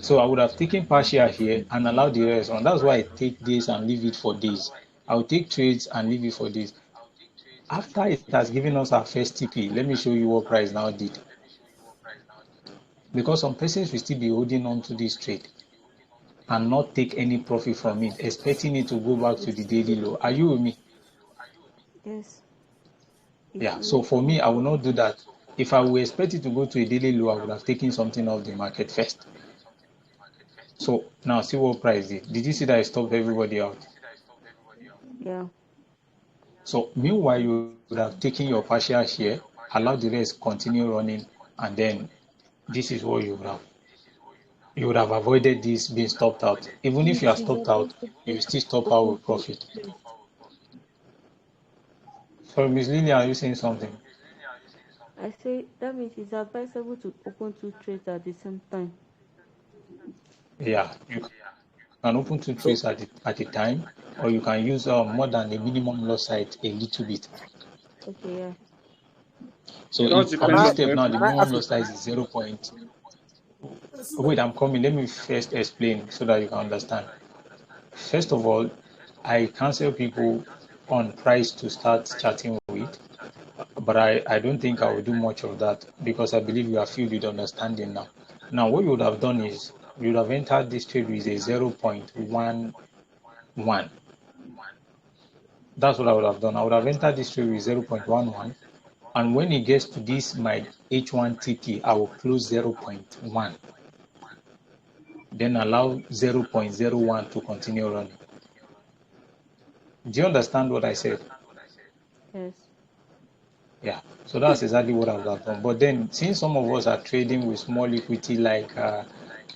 So I would have taken partial here and allowed the rest on. That's why I take this and leave it for days. I will take trades and leave it for days. After it has given us our first TP, let me show you what price now did. Because some persons will still be holding on to this trade and not take any profit from it, expecting it to go back to the daily low. Are you with me? Yes. It Yeah. So for eventually me, I will broke. not do that. If I were expect it to go to a daily low, I would have taken something off the market first. So now see what price did. Did you see that I stopped everybody out? Yeah. So meanwhile, you would have taken your partial share, allowed the rest continue running, and then this is what you would have avoided this being stopped out. Even if you are It is stopped out, advisable you to still stop out open with to profit. trade. So Ms. Lily, are you saying something? I say that means it's advisable to open two trades at the same time. Yeah, you can open two So trades at a time, or you can use more than the minimum loss side a little bit. Okay, yeah. So It all if on depends this on step now, the person. can I minimum ask a loss size is 0. Wait, I'm coming. Let me first explain so that you can understand. First of all, I counsel people on price to start chatting with, but I don't think I will do much of that because I believe you are filled with understanding now. Now, what you would have done is you would have entered this trade with a 0.11. That's what I would have done. I would have entered this trade with 0.11. And when it gets to this, my H1 TP, I will close 0.1. Then allow 0.01 to continue running. Do you understand what I said? Yes. Yeah, so that's exactly what I would have done. But then, since some of us are trading with small equity, like $10,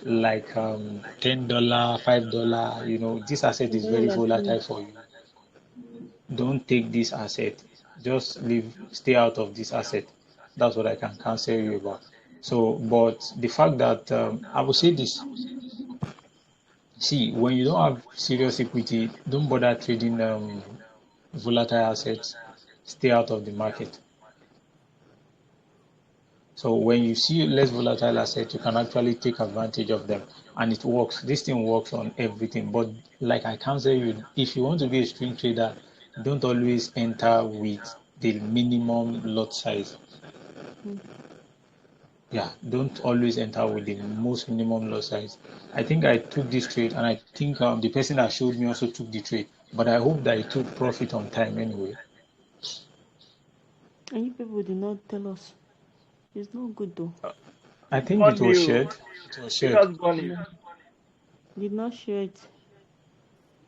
$5, you know, this asset is Very very like me. volatile for you. Don't take this asset. Just leave, stay out of this asset. That's what I can counsel you about. So, but the fact that I will say this: see, when you don't have serious equity, don't bother trading volatile assets. Stay out of the market. So when you see less volatile assets, you can actually take advantage of them, and it works. This thing works on everything. But like I counsel you, if you want to be a swing trader, don't always enter with the minimum lot size. Mm. yeah, don't always enter with the most minimum lot size. I think I took this trade, and I think the person that showed me also took the trade, but I hope that he took profit on time anyway. And you people did not tell us. It's not good though. I think it Burn was you. shared. It was They shared. just burn you. No, did not share it.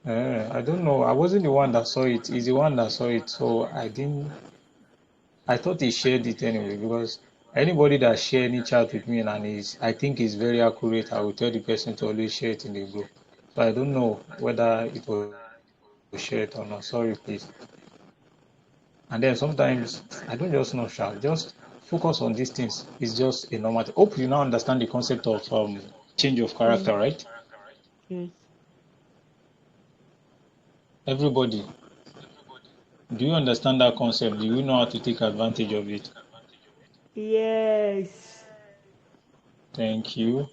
I don't know. I wasn't the one that saw it. He's the one that saw it, so I didn't. I thought he shared it anyway because anybody that share any chat with me and is, I think is very accurate, I will tell the person to always share it in the group. So I don't know whether it was shared or not. Sorry, please. And then sometimes I don't just know, sharp. Just focus on these things. It's just a normal. Hope you now understand the concept of change of character, right? Yes. Everybody, do you understand that concept? Do you know how to take advantage of it? Yes. Thank you.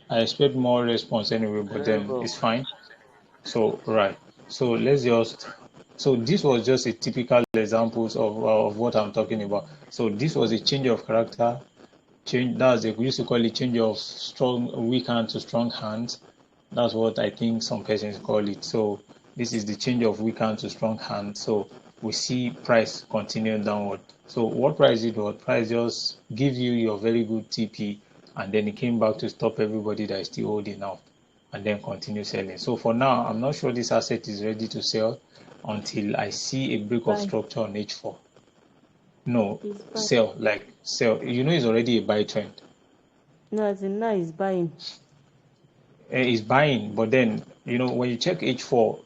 I expect more response anyway, but Very then well. it's fine. So, right. So let's just, so this was just a typical examples of what I'm talking about. So this was a change of character, change, that's a, we used to call it change of strong, weak hand to strong hand. That's what I think some persons call it. So this is the change of weak hand to strong hand. So we see price continue downward. So what price did what? Price just give you your very good TP, and then it came back to stop everybody that is still holding out and then continue selling. So for now, I'm not sure this asset is ready to sell until I see a break of Buy. structure on H4. No, It's buy. sell, like sell. You know, it's already a buy trend. No, as in now it's buying. It's buying, but then, you know, when you check H4,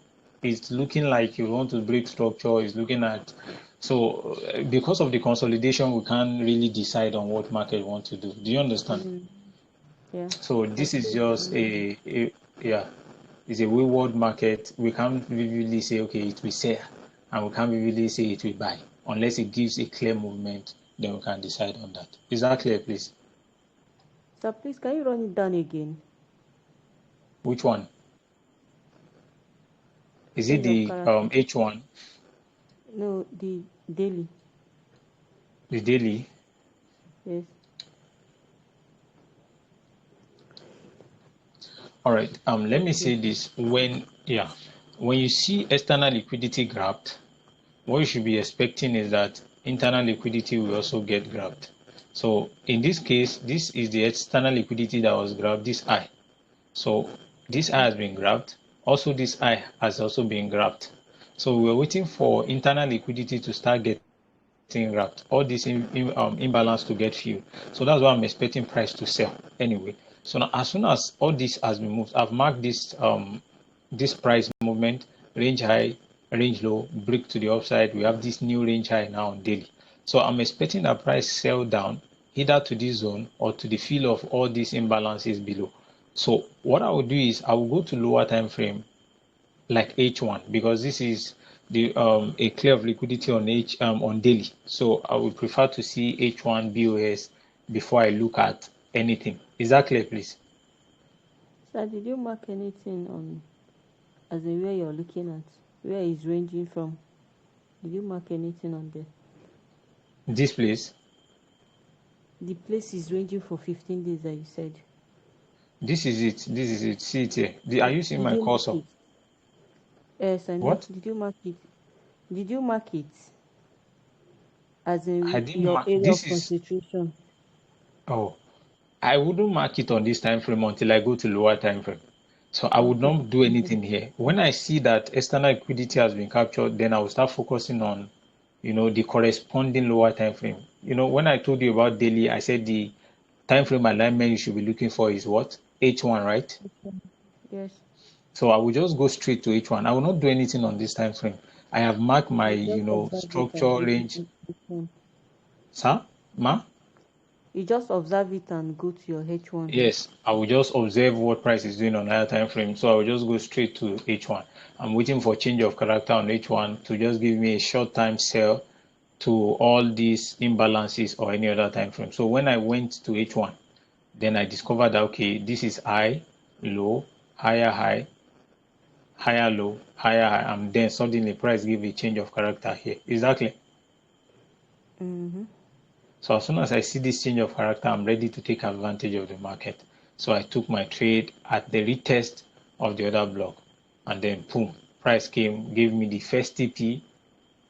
it's looking like you want to break structure. It's looking at, so because of the consolidation, we can't really decide on what market we want to do. Do you understand? Mm. Yeah. So I this is see. just yeah, it's a wayward market. We can't really say, okay, it will sell, and we can't really say it will buy unless it gives a clear movement. Then we can decide on that. Is that clear, please? So please, can you run it down again? Which one? Is it Change of the character. H1, No, the daily. the daily? Yes. All right. Let me Okay. say this. When you see external liquidity grabbed, what you should be expecting is that internal liquidity will also get grabbed. So in this case, this is the external liquidity that was grabbed, this I. So this I has been grabbed. Also, this I has also been grabbed. So we're waiting for internal liquidity to start getting wrapped, all this imbalance to get filled. So that's why I'm expecting price to sell anyway. So now, as soon as all this has been moved, I've marked this price movement, range high, range low, break to the upside. We have this new range high now on daily. So I'm expecting that price sell down either to this zone or to the fill of all these imbalances below. So what I will do is I will go to lower time frame like H1 because this is the a clear of liquidity on on daily. So I would prefer to see H1 BOS before I look at anything. Is that clear, please? Sir, did you mark anything on as in where you're looking at? Where it's ranging from? Did you mark anything on there? This place, The place is ranging for 15 days that you said. this is it. This is it. See it here. Are you seeing Did my you mark cursor? it? Yes, I know. What? Did you mark it? Did you mark it as I in didn't your mark. area This of is, concentration? oh, I wouldn't mark it on this time frame until I go to lower time frame. So I would Okay. not do anything here. When I see that external liquidity has been captured, then I will start focusing on, the corresponding lower time frame. When I told you about daily, I said the time frame alignment you should be looking for is what? H1, right? Yes. So I will just go straight to H1. I will not do anything on this time frame. I have marked my, You just observe it and structure go to range. H1. Sir? Ma? You just observe it and go to your H1. Yes, I will just observe what price is doing on higher time frame. So I will just go straight to H1. I'm waiting for change of character on H1 to just give me a short time sell to all these imbalances or any other time frame. So when I went to H1, then I discovered that, okay, this is high, low, higher, higher, low, higher, high, and then suddenly price give a change of character here. Exactly. Mm-hmm. So as soon as I see this change of character, I'm ready to take advantage of the market. So I took my trade at the retest of the other block, and then boom, price came, gave me the first TP.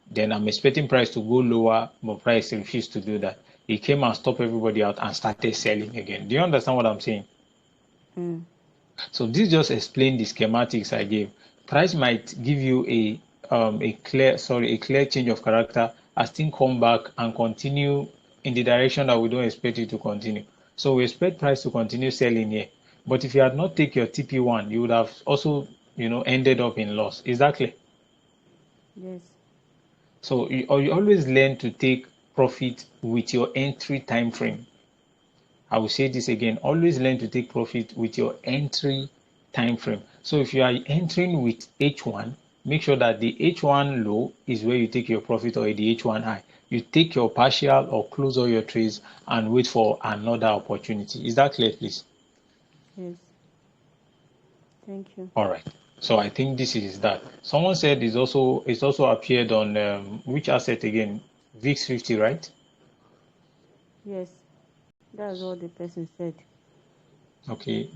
Then I'm expecting price to go lower, but price refused to do that. He came and stopped everybody out and started selling again. Do you understand what I'm saying? Mm. So this just explains the schematics I gave. Price might give you a clear change of character as things come back and continue in the direction that we don't expect it to continue. So we expect price to continue selling here. But if you had not taken your TP1, you would have also, ended up in loss. Is that clear? Yes. So you always learn to take profit with your entry time frame. I will say this again, always learn to take profit with your entry time frame. So if you are entering with H1, make sure that the H1 low is where you take your profit, or the H1 high. You take your partial or close all your trades and wait for another opportunity. Is that clear, please? Yes. Thank you. All right. So I think this is that. Someone said it's also appeared on which asset again? VIX 50, right? Yes. That's what the person said. Okay.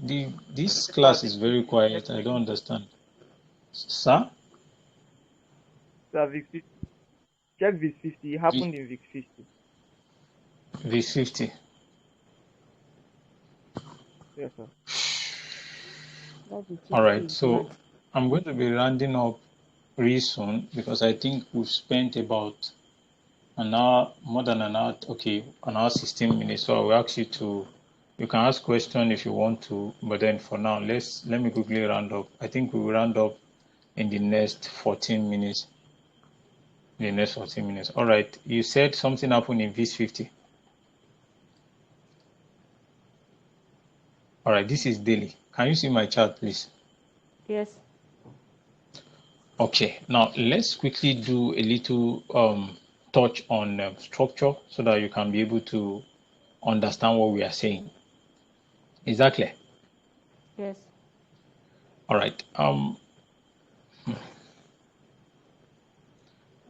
This class is very quiet. I don't understand. Sir? So VIX 50. Check VIX 50. It V, happened in VIX 50. VIX 50. Yes, sir. That the All TP right. is mad. So I'm going to be rounding up pretty soon because I think we've spent about an hour, more than an hour. Okay, an hour 16 minutes. So I will ask you to. You can ask questions if you want to, but then for now, let me quickly round up. I think we will round up in the next 14 minutes. The next 14 minutes. All right. You said something happened in VIX 50. All right. This is daily. Can you see my chart, please? Yes. Okay. Now let's quickly do a little touch on structure so that you can be able to understand what we are saying. Is that clear? Yes. All right. I'm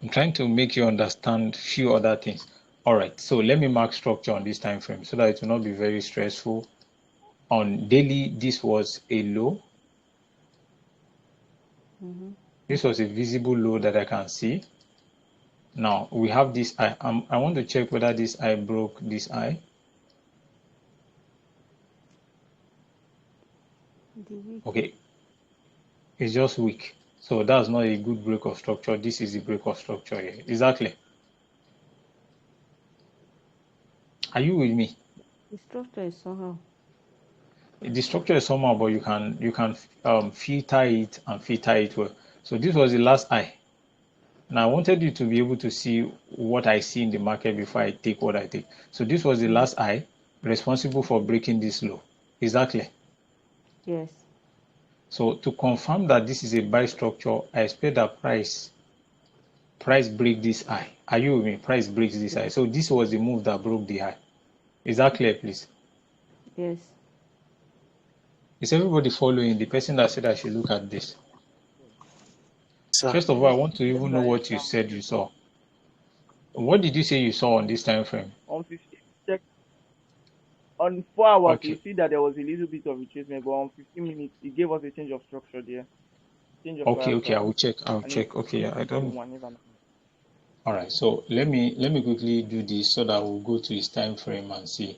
trying to make you understand few other things. All right. So let me mark structure on this time frame so that it will not be very stressful. On daily, this was a low. Mm-hmm. This was a visible low that I can see. Now we have this eye. I want to check whether this eye broke this eye. The week. Okay, it's just weak. So that's not a good break of structure. This is the break of structure here. Exactly. Are you with me? The structure is somehow. The structure is somehow, but you can filter it and filter it well. So this was the last eye. Now I wanted you to be able to see what I see in the market before I take what I take. So this was the last eye responsible for breaking this low. Exactly. Yes. So to confirm that this is a buy structure, I expect that price break this high. Are you with me? Price breaks this high. So this was the move that broke the high. Is that clear, please? Yes. Is everybody following the person that said I should look at this? Sir. First of all, I Yes. want to even know what you said you saw. What did you say you saw on this time frame? On 50, check. On 4 hours, you Okay. see that there was a little bit of retracement, but on 15 minutes, it gave us a change of structure there, change of Okay, character, I will check. and it Okay, I the don't. one even. All right. So let me quickly do this so that we'll go to his time frame and see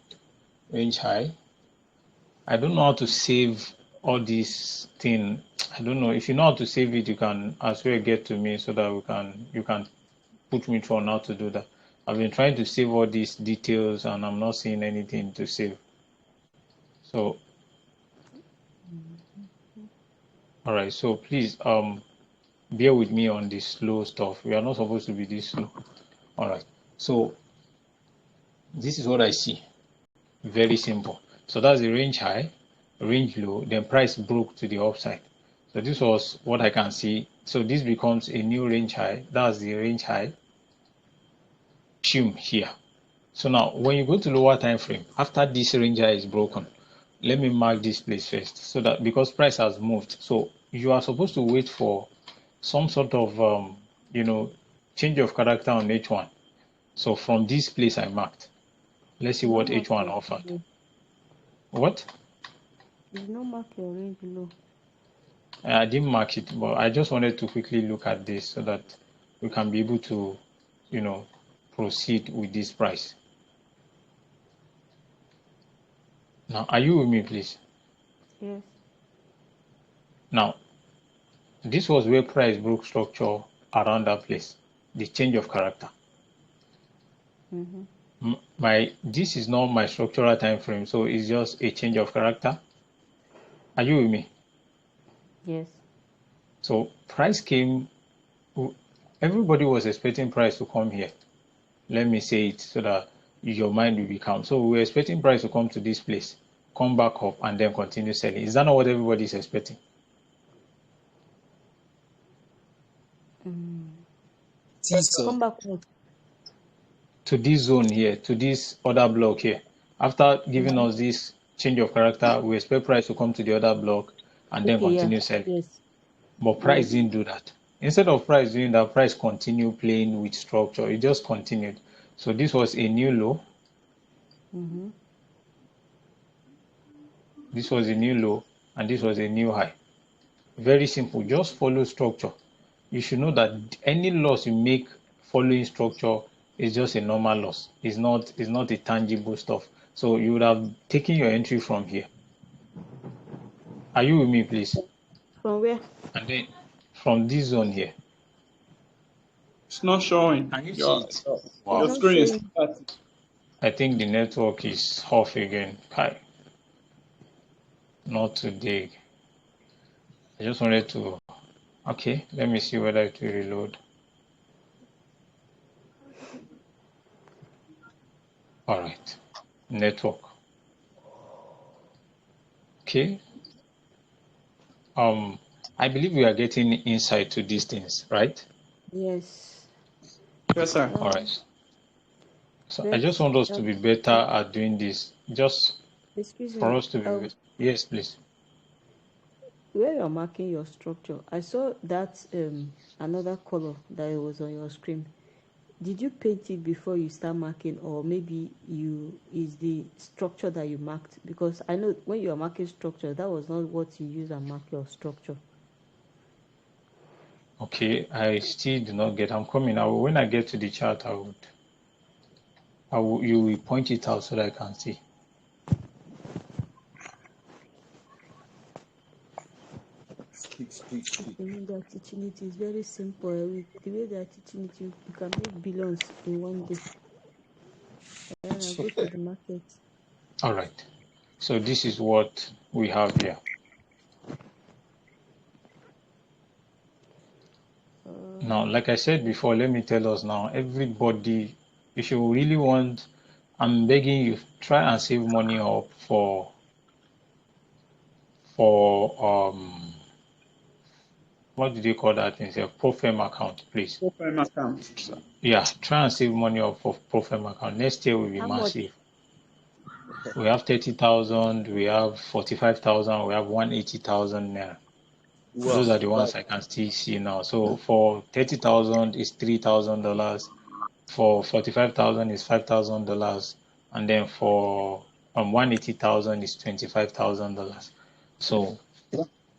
range high. I don't know how to save all these thing. I don't know if you know how to save it. You can as well get to me so that you can put me through on how to do that. I've been trying to save all these details and I'm not seeing anything to save. So all right. So please bear with me on this slow stuff. We are not supposed to be this slow. All right. So this is what I see. Very simple. So that's the range high, range low, then price broke to the upside. So this was what I can see. So this becomes a new range high. That's the range high. Here. So now when you go to lower time frame, after this range high is broken, let me mark this place first so that because price has moved. So you are supposed to wait for some sort of change of character on H1. So from this place I marked. Let's see You what don't mark H1 your offered. range. What? You did not mark your range below. I didn't mark it, but I just wanted to quickly look at this so that we can be able to, you know, proceed with this price. Now, are you with me, please? Yes. Now, this was where price broke structure around that place, the change of character. This is not my structural time frame, so it's just a change of character. Are you with me? Yes. So price came, everybody was expecting price to come here. Let me say it so that your mind will be calm. So we were expecting price to come to this place, come back up, and then continue selling. Is that not what everybody is expecting? Come back what? To this zone here, to this other block here. After giving us this change of character, we expect price to come to the other block and then Okay, yeah. continue selling. Yes. But price Yes. didn't do that. Instead of price doing that, price continued playing with structure. It just continued. So this was a new low. This was a new low, and this was a new high. Very simple. Just follow structure. You should know that any loss you make following structure is just a normal loss. It's not a tangible stuff. So you would have taken your entry from here. Are you with me, please? From where? And then from this zone here. It's not showing. Can you see Your, it? your, Wow. your Not screen is showing. static. I think the network is off again. Hi. Not today. I just wanted to, okay, let me see whether it will reload. All right, network. Okay. I believe we are getting insight to these things, right? Yes. Yes, sir. All right. So I But just want us to be better at doing this. Just excuse for me. us to be, yes, please. Where you're marking your structure, I saw that another color that was on your screen. Did you paint it before you start marking, or maybe you is the structure that you marked? Because I know when you are marking structure, that was not what you use and mark your structure. Okay, I still do not get. I'm coming. When I get to the chart, you will point it out so that I can see. Speak. The way they are teaching it is very simple. The way they are teaching it, you can make billions in one day. And I go to the market. All right. So this is what we have here. Now, like I said before, let me tell us now, everybody, if you really want, I'm begging you, try and save money up for what do they call that thing? A Profem account, please. Open account. Yeah, try and save money up for Profem account. Next year will be How much? massive. We have 30,000, we have 45,000, we have 180,000 naira. Well, Those are the ones I can still see now. So for 30,000 is $3,000. For 45,000 is $5,000, and then for 180,000 is $25,000. So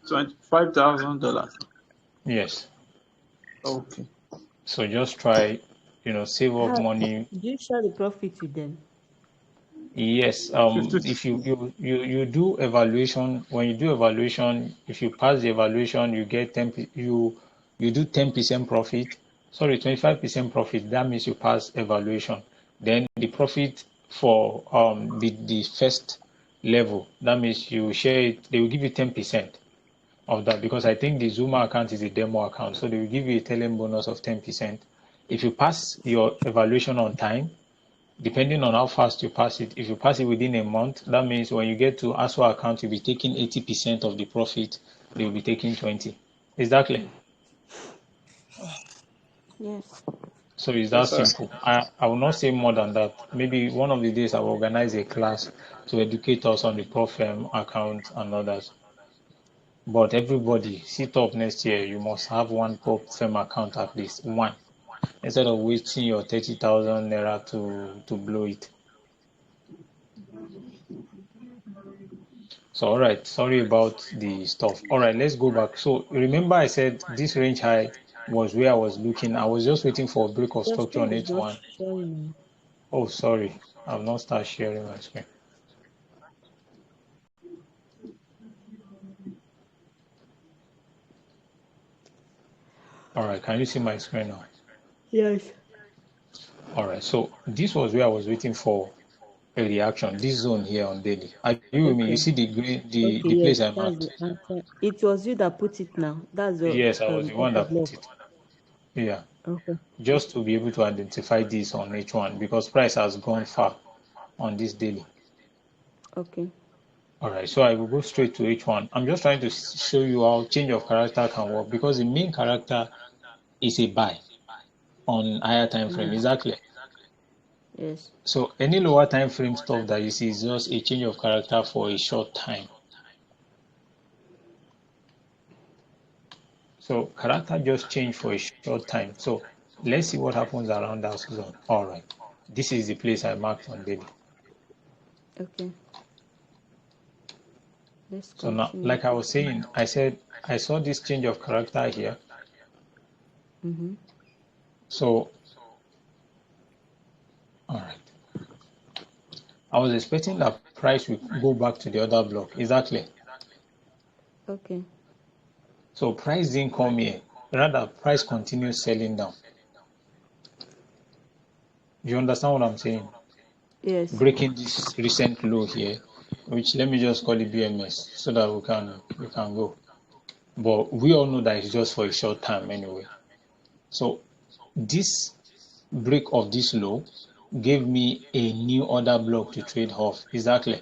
$25,000. yes, Okay. so just try, save up money. Do you share the profit with them? Yes, 50. if you do evaluation, when you do evaluation, if you pass the evaluation, you get 10, you do 10% profit. Sorry, 25% profit. That means you pass evaluation. Then the profit for the first level, that means you share it. They will give you 10% of that, because I think the Zuma account is a demo account, so they will give you a telling bonus of 10%. If you pass your evaluation on time, depending on how fast you pass it, if you pass it within a month, that means when you get to ASWA account, you'll be taking 80% of the profit, they will be taking 20. Is that clear? Yes. So it's that Yes, sir. simple. I will not say more than that. Maybe one of the days I will organize a class to educate us on the Profem account and others. But everybody, sit up next year, you must have one Profem account, at least one, instead of wasting your 30,000 naira to blow it. So, all right, sorry about the stuff. All right, let's go back. So, remember I said this range high was where I was looking. I was just waiting for a break of Your structure screen on is not H1. showing. Oh, sorry. I've not started sharing my screen. All right, can you see my screen now? Yes. All right, so this was where I was waiting for a reaction. This zone here on daily. Are you with me? You Okay. see the green, Okay, the place yes, I that's marked? the answer. It was you that put it now. That's the Yes, I was the one order that block. put it. Yeah, Okay. just to be able to identify this on H1 because price has gone far on this daily. Okay. All right, so I will go straight to H1. I'm just trying to show you how change of character can work because the main character is a buy on higher time frame. Mm. Exactly. Yes. So any lower time frame stuff that you see is just a change of character for a short time. So character just changed for a short time. So let's see what happens around that zone. All right, this is the place I marked on daily. Okay. Let's So now, continue. like I was saying, I said I saw this change of character here. Mm-hmm. So, all right, I was expecting that price will go back to the other block. Exactly. Okay. So price didn't come here. Rather, price continues selling down. You understand what I'm saying? Yes. Breaking this recent low here, which let me just call it BMS so that we can go. But we all know that it's just for a short time anyway. So this break of this low gave me a new order block to trade off. Exactly.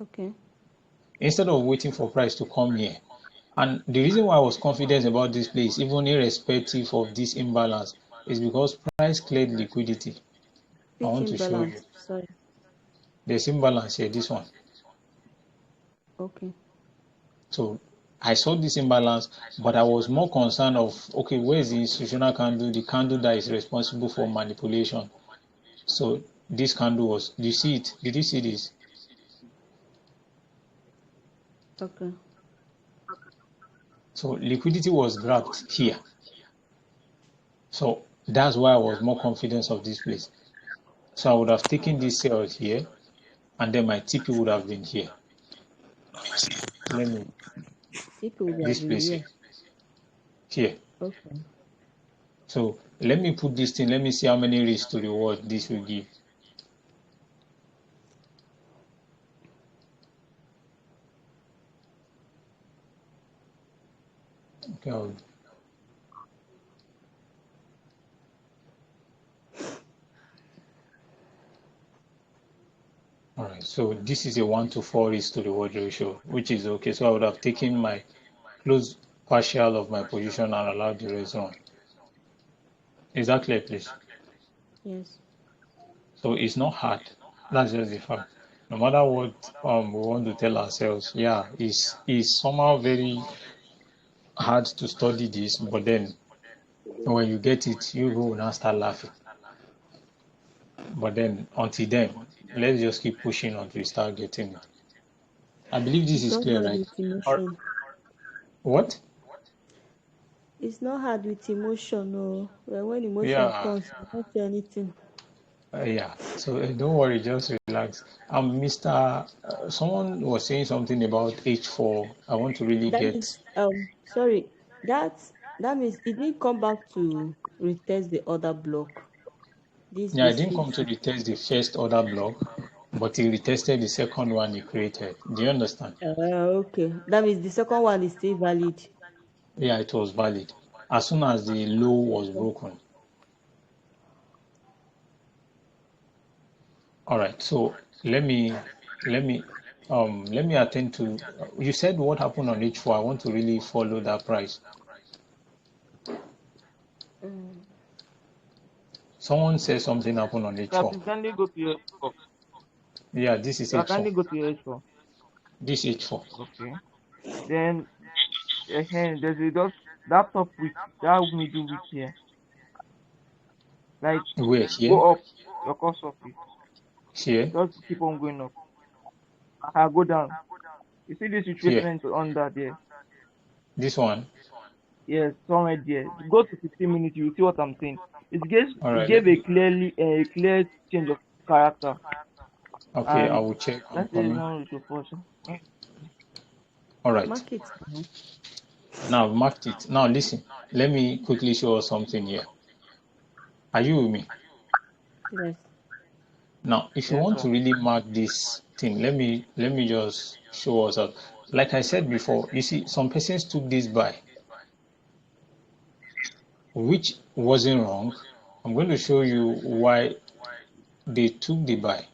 Okay. Instead of waiting for price to come here. And the reason why I was confident about this place, even irrespective of this imbalance, is because price cleared liquidity. I Which want to show you. imbalance? Sorry. There's imbalance here, this one. Okay. So I saw this imbalance, but I was more concerned of, okay, where is the institutional candle, the candle that is responsible for manipulation. So this candle was, do you see it? Did you see this? Okay. So liquidity was grabbed here. So that's why I was more confident of this place. So I would have taken this sell here, and then my TP would have been here. Let me, People will this have been place here. here. Here. Okay. So let me put this thing, let me see how many risks to reward this will give. Okay, all right, so this is a 1-to-4 risk to reward ratio, which is okay. So I would have taken my close partial of my position and allowed the rest on. Is that clear, please? Yes. So it's not hard. That's just the fact. No matter what we want to tell ourselves, yeah, it's somehow very hard to study this, but then when you get it, you will now start laughing. But then until then, let's just keep pushing until we start getting it. I believe this It's is not clear, hard right? with Or emotion. what? It's not hard with emotion, no. Well, when emotion Yeah, comes, you don't say anything. yeah. So don't worry, just relax. Mr. Someone was saying something about H4. I want to really That get. means sorry. That means it didn't come back to retest the other block. This Yeah, I didn't come to BC2. retest the first order block, but he retested the second one he created. Do you understand? Okay. That means the second one is still valid. Yeah, it was valid. As soon as the low was Okay. broken. All right. So let me attend to. You said what happened on H4. I want to really follow that price. Mm. Someone said something happened on So H4. please kindly go to your H4. Yeah, this is So H4. kindly go to your H4. This H4. Okay. Then there's just that top week, that middle week here. Like Where here? go up your cost of it. Here. Just keep on going up. I go down. You see this Here, retracement under there? this one. Yes, somewhere there. Go to 15 minutes, you will see what I'm saying. All It right, gave a clear change of character, okay, I and will check. I'm let's say coming. one to portion. All right. Mark it now. Now I've marked it. Now listen. Let me quickly show us something here. Are you with me? Yes. Now, if you Yes, want sir. to really mark this thing, let me just show us out. Like I said before, you see, some persons took this buy, which wasn't wrong. I'm going to show you why they took the buy.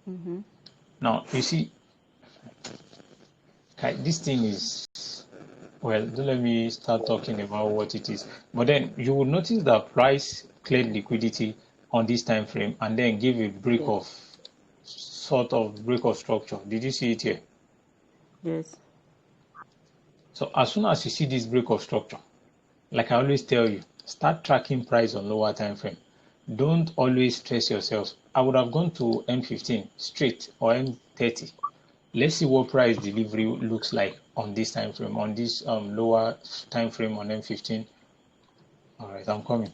Mm-hmm. Now, you see, this thing is, well, don't let me start talking about what it is. But then you will notice that price cleared liquidity on this time frame and then gave a break Yes. of sort of break of structure. Did you see it here? Yes. So as soon as you see this break of structure, like I always tell you, start tracking price on lower time frame. Don't always stress yourself. I would have gone to M15 straight or M30. Let's see what price delivery looks like on this time frame, on this lower time frame on M15. All right, I'm coming.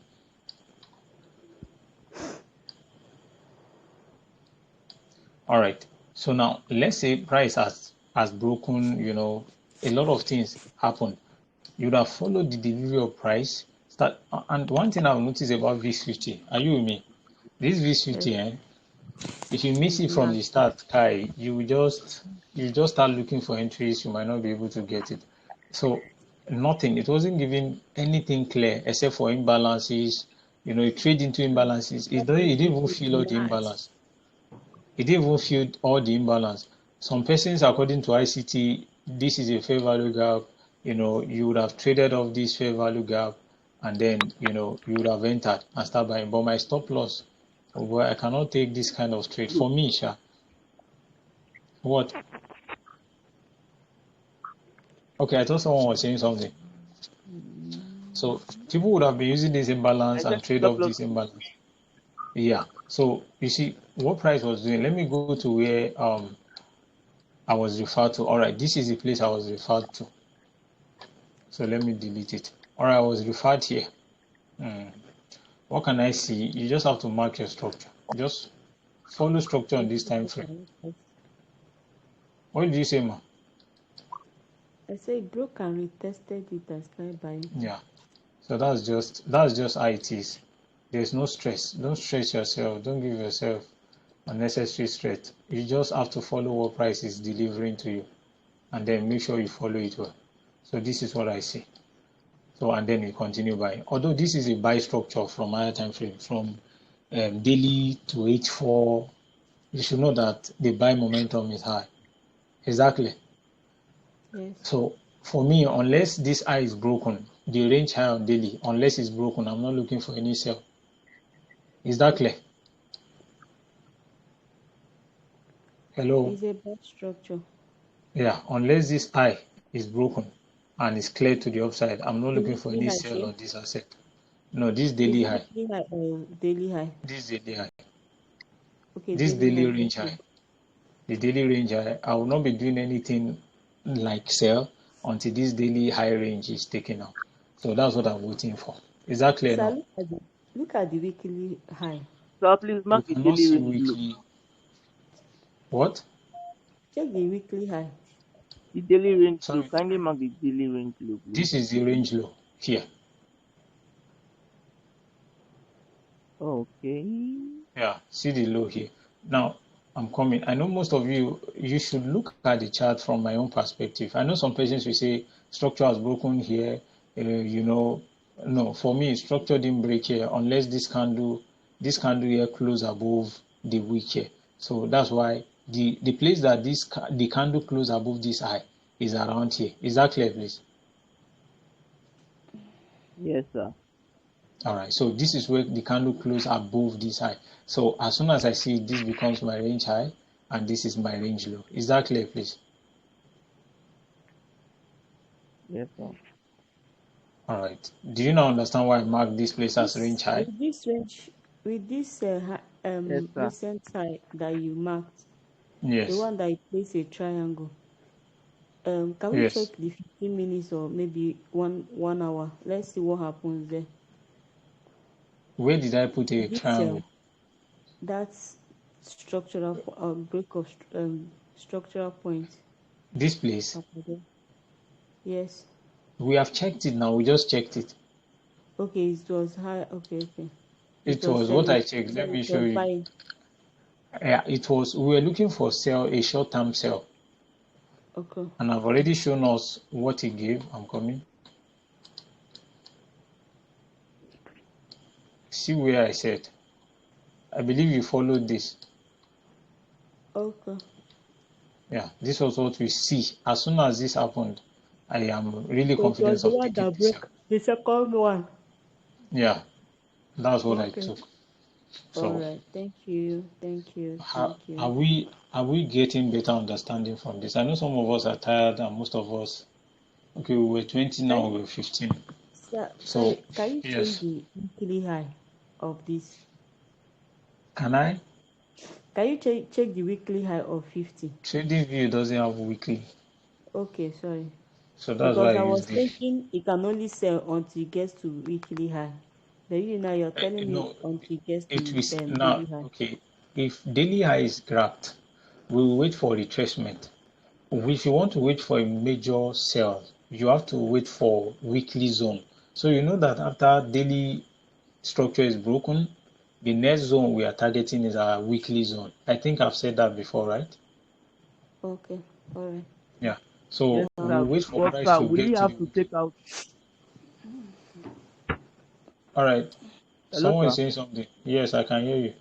All right. So now let's say price has broken, a lot of things happened. You would have followed the delivery of price. And one thing I've noticed about VIX50, are you with me? This Yes. VIX50, if you miss It's it from mad. the start, Kai, you just start looking for entries, you might not be able to get it. So nothing. It wasn't giving anything clear except for imbalances. It trade into imbalances. It didn't even It's feel all the mad. imbalance. It didn't even feel all the imbalance. Some persons, according to ICT, this is a fair value gap. You would have traded off this fair value gap, and then you would have entered and start buying. But my stop loss, well, I cannot take this kind of trade. For me, Sha, what? Okay, I thought someone was saying something. So people would have been using this I imbalance said and trade stop off loss. this imbalance. Yeah. So you see what price was doing. Let me go to where I was referred to. All right, this is the place I was referred to. So let me delete it. All right, I was referred here. What can I see? You just have to mark your structure. Just follow structure on this time frame. What did you say, ma? I say broke and retested it and started buying. Yeah. So that's just how it is. There's no stress. Don't stress yourself. Don't give yourself unnecessary stress. You just have to follow what price is delivering to you, and then make sure you follow it well. So this is what I see. So and then you continue buying. Although this is a buy structure from higher time frame, from daily to H4, you should know that the buy momentum is high. Exactly. Yes. So for me, unless this high is broken, the range high on daily, unless it's broken, I'm not looking for any sell. Is that clear? Hello? It's a bad structure. Yeah, unless this high is broken and is clear to the upside, I'm not The looking for weekly any high, sell shey? on this asset. No, this The daily high. weekly high or daily high? This daily high. Okay, This daily daily high. range Okay. high. The daily range high. I will not be doing anything like sell until this daily high range is taken out. So that's what I'm waiting for. Is that clear Sir, now? look at the weekly high. So please You mark the cannot daily see range low. weekly. What? Check the weekly high. The daily range low. Sorry. Kindly mark the daily range low, please. This is the range low here. Okay. Yeah, see the low here. Now, I'm coming. I know most of you should look at the chart from my own perspective. I know some patients will say structure has broken here. No, for me, structure didn't break here unless this candle here close above the wick here. So that's why the place that the candle close above this high is around here. Is that clear, please? Yes, sir. All right, so this is where the candle close above this high. So as soon as I see it, this becomes my range high, and this is my range low. Is that clear, please? Yes, sir. All right. Do you now understand why I marked this place as range high? With this range, with this Yes, sir. recent high that you marked, the Yes. one that you place a triangle. Can we check Yes. the 15 minutes or maybe 1 hour? Let's see what happens there. Where did I put a This triangle? that's structural break of structural point. This place. Up there. Yes. We have checked it now. We just checked it. Okay, it was high. Okay, okay. It It was was what selling. I checked. Let Then me it show was you. buying. Yeah, it was. We were looking for sell, a short-term sell, Okay. and I've already shown us what it gave. I'm coming. See where I said. I believe you followed this. Okay. Yeah, this was what we see. As soon as this happened, I am really So it was confident the of one taking that the sell. broke the second one. Yeah, that's what I Okay. took. All So, right. Thank you. Thank you. how, Thank you. are we getting better understanding from this? I know some of us are tired, and most of us. Okay, we were 20 Can now. you, We're 15. So, sorry, can you change yes, the weekly high of this? can I? Can you check the weekly high of 50? Trading view doesn't have weekly, Okay, sorry. so that's why Because I I use was this. thinking it can only sell until it gets to weekly high. But you now you're telling me No, until it gets it to is now daily high. okay. If daily high is grabbed, we will wait for retracement. If you want to wait for a major sell, you have to wait for weekly zone. So you know that after daily structure is broken, the next zone we are targeting is our weekly zone. I think I've said that before, right? Okay, all right. Yeah. Yes, So sir. we'll wait for But price sir, to will get he to the have to weekly. take out? All right. Hello, Someone is sir. saying something. Yes, I can hear you.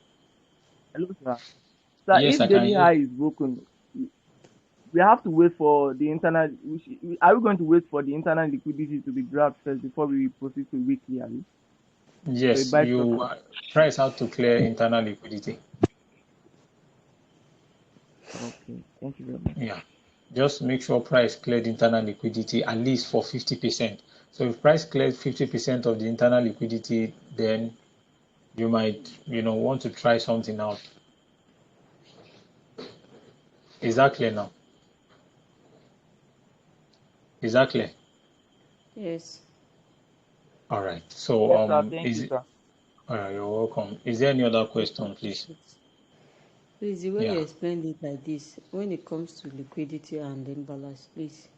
Hello, sir. Sir, Yes, I if can daily hear you. high is broken, we have to wait for the internal. Are we going to wait for the internal liquidity to be grabbed first before we proceed to weekly? Are we? So Yes, buy you structure. price how to clear internal liquidity. Okay. Thank you very much. Yeah. Just make sure price cleared internal liquidity at least for 50%. So if price cleared 50% of the internal liquidity, then you might, want to try something out. Is that clear now? Is that clear? Yes. All right. So Yes, sir. Thank you, sir. all right, you're welcome. Is there any other I question, please? appreciate. Please, the way you Yeah. explained it like this, when it comes to liquidity and imbalance, please,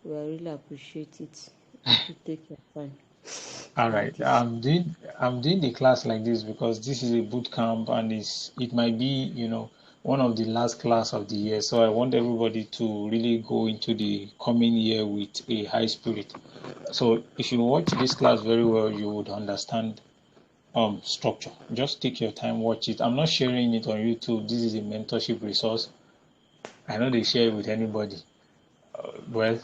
we really appreciate it. You do take your time All like right. this. I'm doing the class like this because this is a boot camp and it might be, one of the last class of the year. So I want everybody to really go into the coming year with a high spirit. So if you watch this class very well, you would understand structure. Just take your time, watch it. I'm not sharing it on YouTube. This is a mentorship resource. I know they share it with anybody. Well,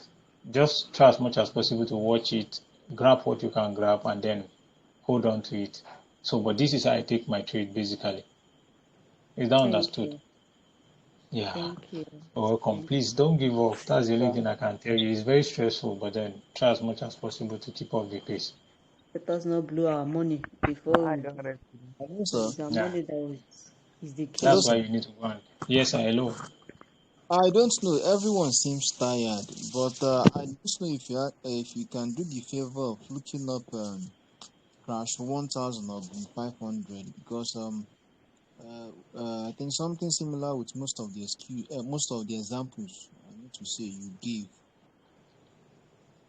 just try as much as possible to watch it, grab what you can grab, and then hold on to it. So, but this is how I take my trade basically. Is that Thank understood? you. Yeah. Thank you. Welcome. Thank Please don't give up. That's the only you. thing I can tell you. It's very stressful, but then try as much as possible to keep up the pace. Let us not blow our money I before don't rest. Hello, sir. it's our Yeah. money that is the Hello, key. That's why sir. you need to go on. Yes, hello. I don't know. Everyone seems tired, but I just know if you can do the favor of looking up crash 1000 or 500 because I think something similar with most of the examples I need to say you give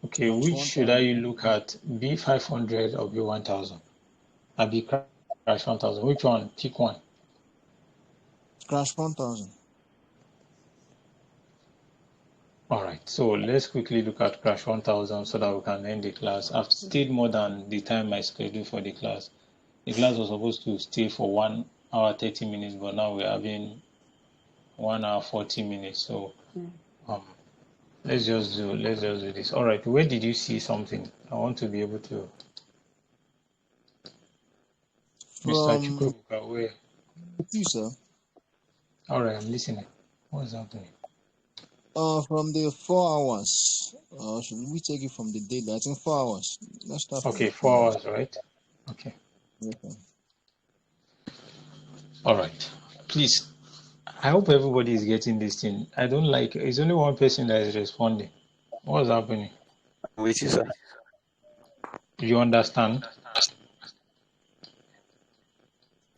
Okay, crash which should 1000 I look at? B500 or B1000? I be crash 1000. Which one? Pick one. crash 1000. All right, so let's quickly look at Crash 1000 so that we can end the class. I've stayed more than the time I scheduled for the class. The class was supposed to stay for 1 hour 30 minutes, but now we're having 1 hour 40 minutes. So um, let's just do this. All right, where did you see something? I want to be able to. Mr. From Chukwuka, where? you, sir. All right, I'm listening. What's happening? From the 4 hours. Should we take it from the daily? I think 4 hours. Let's start from Okay, the 4 hours. 4 hours, right? Okay. Okay. All right. Please, I hope everybody is getting this thing. I don't like it's only one person that is responding. What's happening? With you, sir. You understand?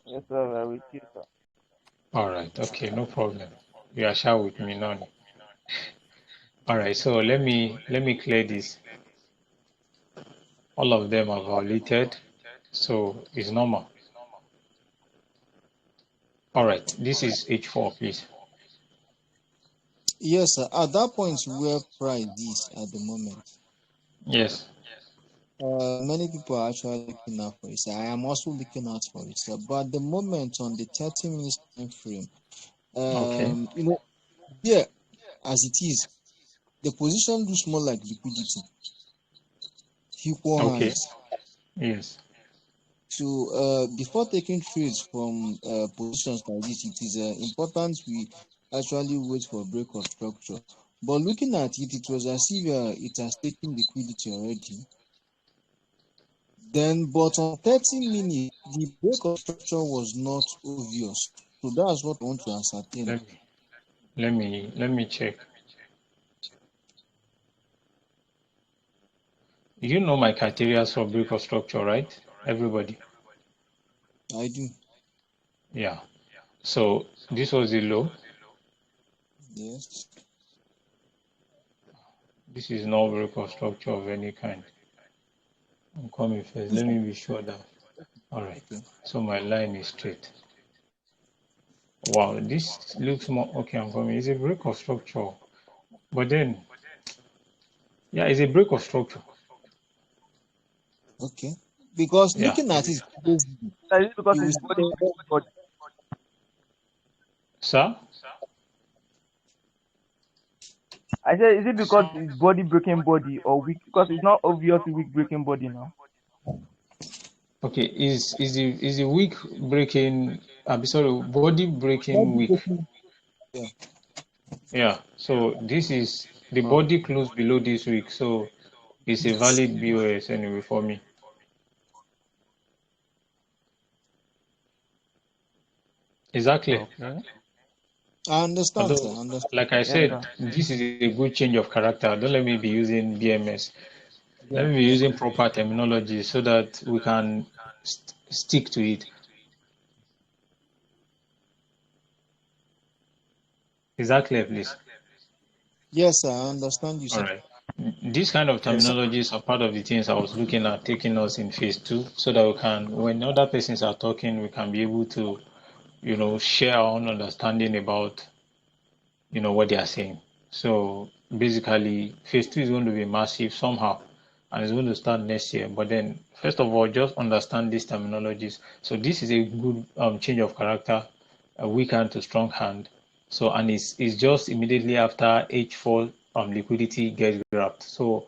Yes, sir. We're with you, sir. All right. Okay, no problem. You are sure with me, Noni. All right. So let me clear this. All of them are violated, so it's normal. All right. This is H4, please. Yes, sir. At that point where price is at the moment, Yes. many people are actually looking out for it. Sir. I am also looking out for it. Sir. But at the moment on the 30 minutes time frame, Okay. yeah, as it is, the position looks more like liquidity, equal Okay. hands. Yes. So before taking trades from positions like this, it is important we actually wait for break of structure. But looking at it, it was as if it has taken liquidity already. Then, but on 30 minutes, the break of structure was not obvious. So that's what I want to ascertain. Let me check. You know my criteria for break of structure, right? Everybody. I do. Yeah. So this was the low. Yes. This is no break of structure of any kind. I'm coming first. Let me be sure that. All right. Okay. So my line is straight. Wow, this looks more okay. I'm coming. It's a break of structure, but then yeah, it's a break of structure. Okay. Because Yeah. looking at it, Sir, is it because you will it's see body breaking body? Sir? I said, is it because it's body breaking body or weak? Because it's not obviously weak breaking body now. Okay, is the week breaking? I'm sorry, body breaking week. yeah. Yeah. So this is the body closed below this week, so it's a valid BOS anyway for me. Is that clear? Okay. I understand, sir. I Although, understand. like I Yes, said, sir. this is a good change of character. Don't let me be using BMS. Let Yeah. me be Yeah. using proper terminology so that we can stick to it. Is that clear, please? Yes, sir. I understand you, All sir. right. These kind of Yes, sir. terminologies are part of the things I was looking at taking us in phase two so that we can, when other persons are talking, we can be able to, share our own understanding about, what they are saying. So basically, phase two is going to be massive somehow, and it's going to start next year. But then, first of all, just understand these terminologies. So this is a good change of character, a weak hand to strong hand. So and it's just immediately after H4 liquidity gets grabbed. So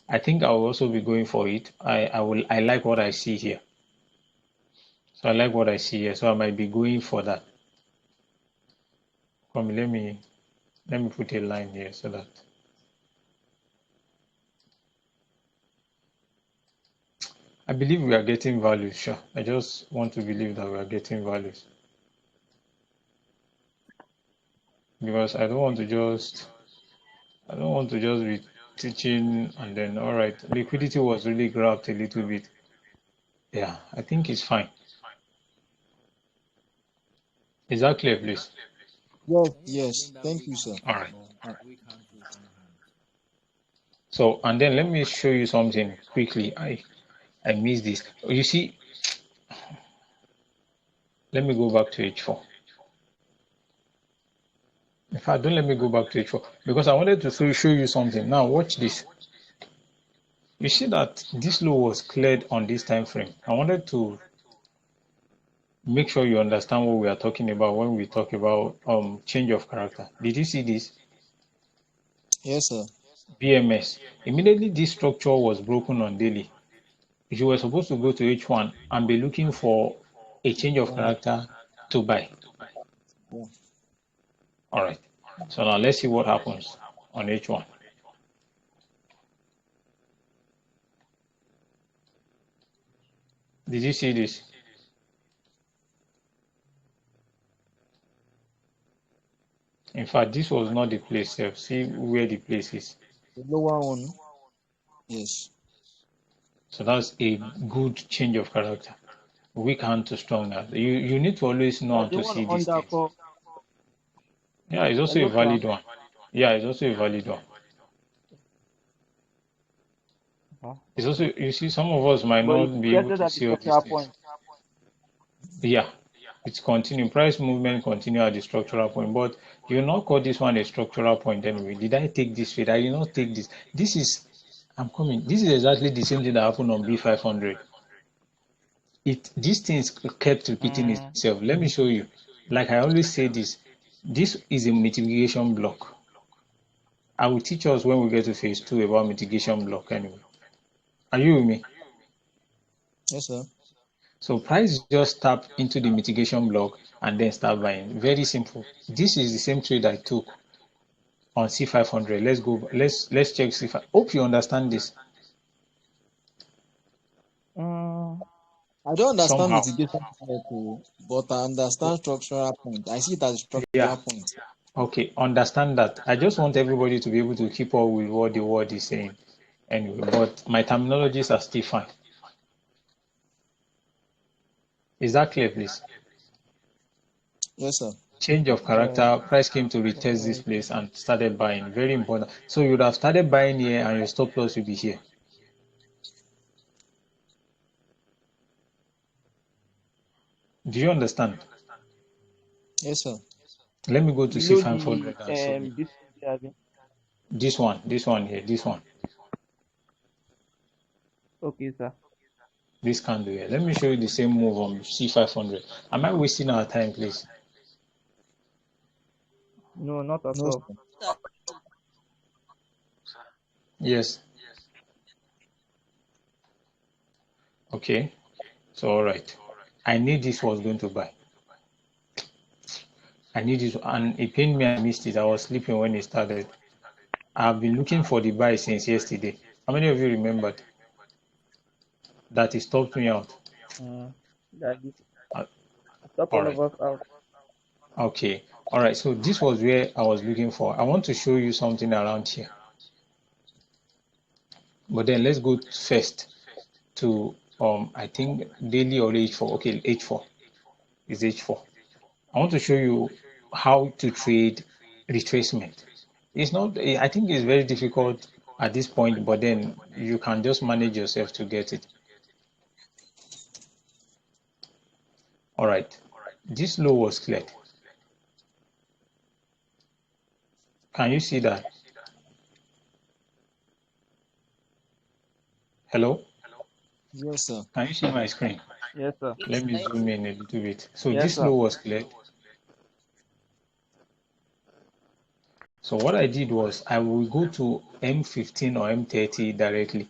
I think I will also be going for it. I like what I see here. So I like what I see here. So I might be going for that. Come, let me put a line here so that I believe we are getting values, sure. I just want to believe that we are getting values. Because I don't want to just be teaching and then all right, liquidity was really grabbed a little bit. Yeah, I think it's fine. Is that clear, please? Yes. Yes. Thank you, sir. All right. All right. So and then let me show you something quickly. I missed this. You see, let me go back to H4. In fact, don't let me go back to H4 because I wanted to show you something. Now watch this. You see that this low was cleared on this time frame. I wanted to make sure you understand what we are talking about when we talk about change of character. Did you see this? Yes, sir. BMS. Immediately this structure was broken on daily. You were supposed to go to H1 and be looking for a change of character to buy. Yeah. All right. So now let's see what happens on H1. Did you see this? fact, this was not the place. See where the place is. The lower one. Yes. So that's a good change of character. Weak hand to strong hand. You need to always know how The to one see these under things. call. Yeah, it's also a Hello, sir. valid one. Yeah, it's also a valid one. It's also, you see, some of us might But you not be able tested to at the see all these structural things. point. Yeah, it's continuing. Price movement continue at the structural point, but you not call this one a structural point anyway. Did I take this trade? I did not take this. This is, I'm coming. This is exactly the same thing that happened on B500. These things kept repeating itself. Let me show you. Like I always say this is a mitigation block. I will teach us when we get to phase 2 about mitigation block anyway. Are you with me? Yes, sir. So price just tap into the mitigation block and then start buying. Very simple. This is the same trade I took on C500. Let's go. Let's check C5. Hope you understand this. I don't understand Somehow. mitigation point, but I understand structural point. I see it as a Yeah. structural point. Okay. Understand that. I just want everybody to be able to keep up with what the word is saying. Anyway, but my terminologies are still fine. Is that clear, please? Yes, sir. Change of character, price came to retest this place and started buying. Very important. So you would have started buying here and your stop loss will be here. Do you understand? Yes, sir. Let me go to Below C500 the and show you. This one here, this one. Okay, sir. This candle here. Let me show you the same move on C500. Am I wasting our time, please? No, not at No, all. sir. Yes. Okay. So all right. I knew this was going to buy. I knew this, and it pained me I missed it. I was sleeping when it started. I've been looking for the buy since yesterday. How many of you remembered that it stopped me out? That is Uh, stop all all of right. us out. Okay. All right. So this was where I was looking for. I want to show you something around here. But then let's go first to I think daily or H4. Okay, H4 is H4. I want to show you how to trade retracement. It's not, I think it's very difficult at this point, but then you can just manage yourself to get it. All right, this low was cleared. Can you see that? Hello? Yes, sir. Can you see my screen? Yes, sir. Let me zoom in a little bit. So Yes, this sir. low was cleared. So what I did was I will go to M15 or M30 directly.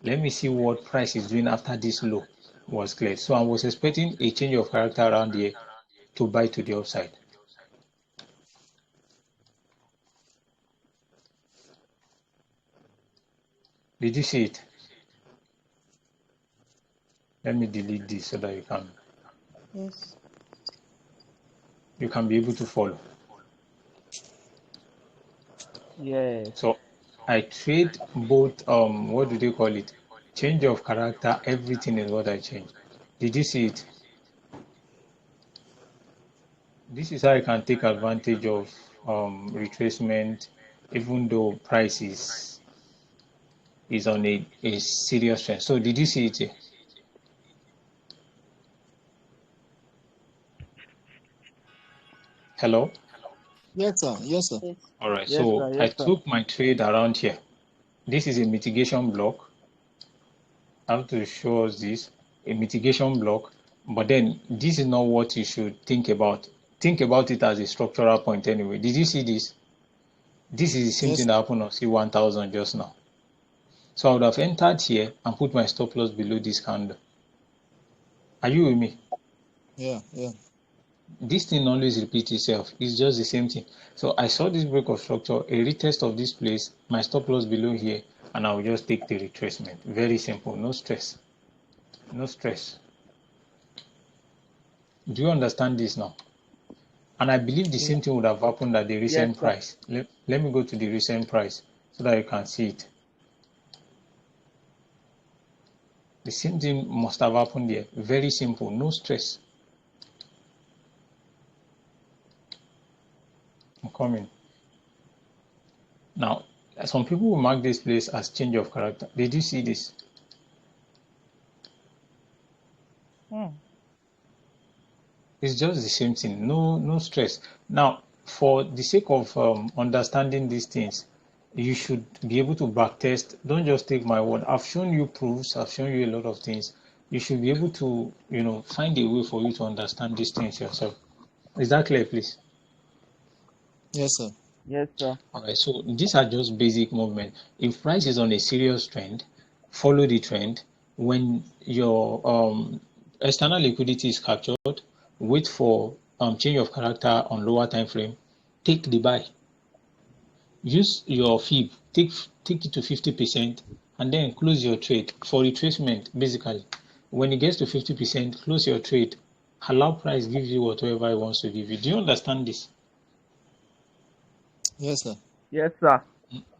Let me see what price is doing after this low was cleared. So I was expecting a change of character around here to buy to the upside. Did you see it? Let me delete this so that Yes. you can be able to follow. Yes. So I trade both what do they call it? Change of character, everything is what I change. Did you see it? This is how I can take advantage of retracement, even though price is on a serious trend. So did you see it here? Hello? Yes, sir. Yes, sir. Yes. All right, Yes, so sir. I Yes, sir. took my trade around here. This is a mitigation block. I have to show us this, a mitigation block, but then this is not what you should think about. Think about it as a structural point anyway. Did you see this? This is the same Yes, thing sir. that happened on C1000 just now. So I would have entered here and put my stop loss below this candle. Are you with me? Yeah, yeah. This thing always repeats itself. It's just the same thing. So I saw this break of structure, a retest of this place, my stop loss below here, and I will just take the retracement. Very simple, no stress. No stress. Do you understand this now? And I believe the same thing would have happened at the recent Yes, sir. price. Let me go to the recent price so that you can see it. The same thing must have happened there. Very simple, no stress. I'm coming. Now, some people will mark this place as change of character. Did you see this? It's just the same thing. No stress. Now, for the sake of understanding these things, you should be able to backtest. Don't just take my word. I've shown you proofs. I've shown you a lot of things. You should be able to, find a way for you to understand these things yourself. Is that clear, please? Yes, sir. Yes, sir. All right, so these are just basic movement. If price is on a serious trend, follow the trend. When your external liquidity is captured, wait for change of character on lower time frame, take the buy. Use your fib, take it to 50%, and then close your trade for retracement. Basically, when it gets to 50%, close your trade. Allow price give you whatever it wants to give you. Do you understand this? Yes, sir. Yes, sir.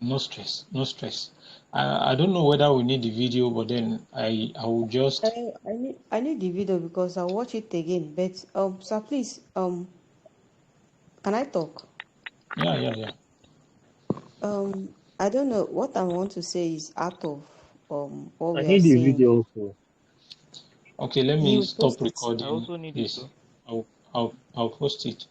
No stress, no stress. I don't know whether we need the video, but then I will just. I need the video because I'll watch it again. But sir, please, can I talk? Yeah. I don't know what I want to say is out of what I we are need the saying. video also. Okay, let He me will stop post it. I recording also need it this. too. I'll post it.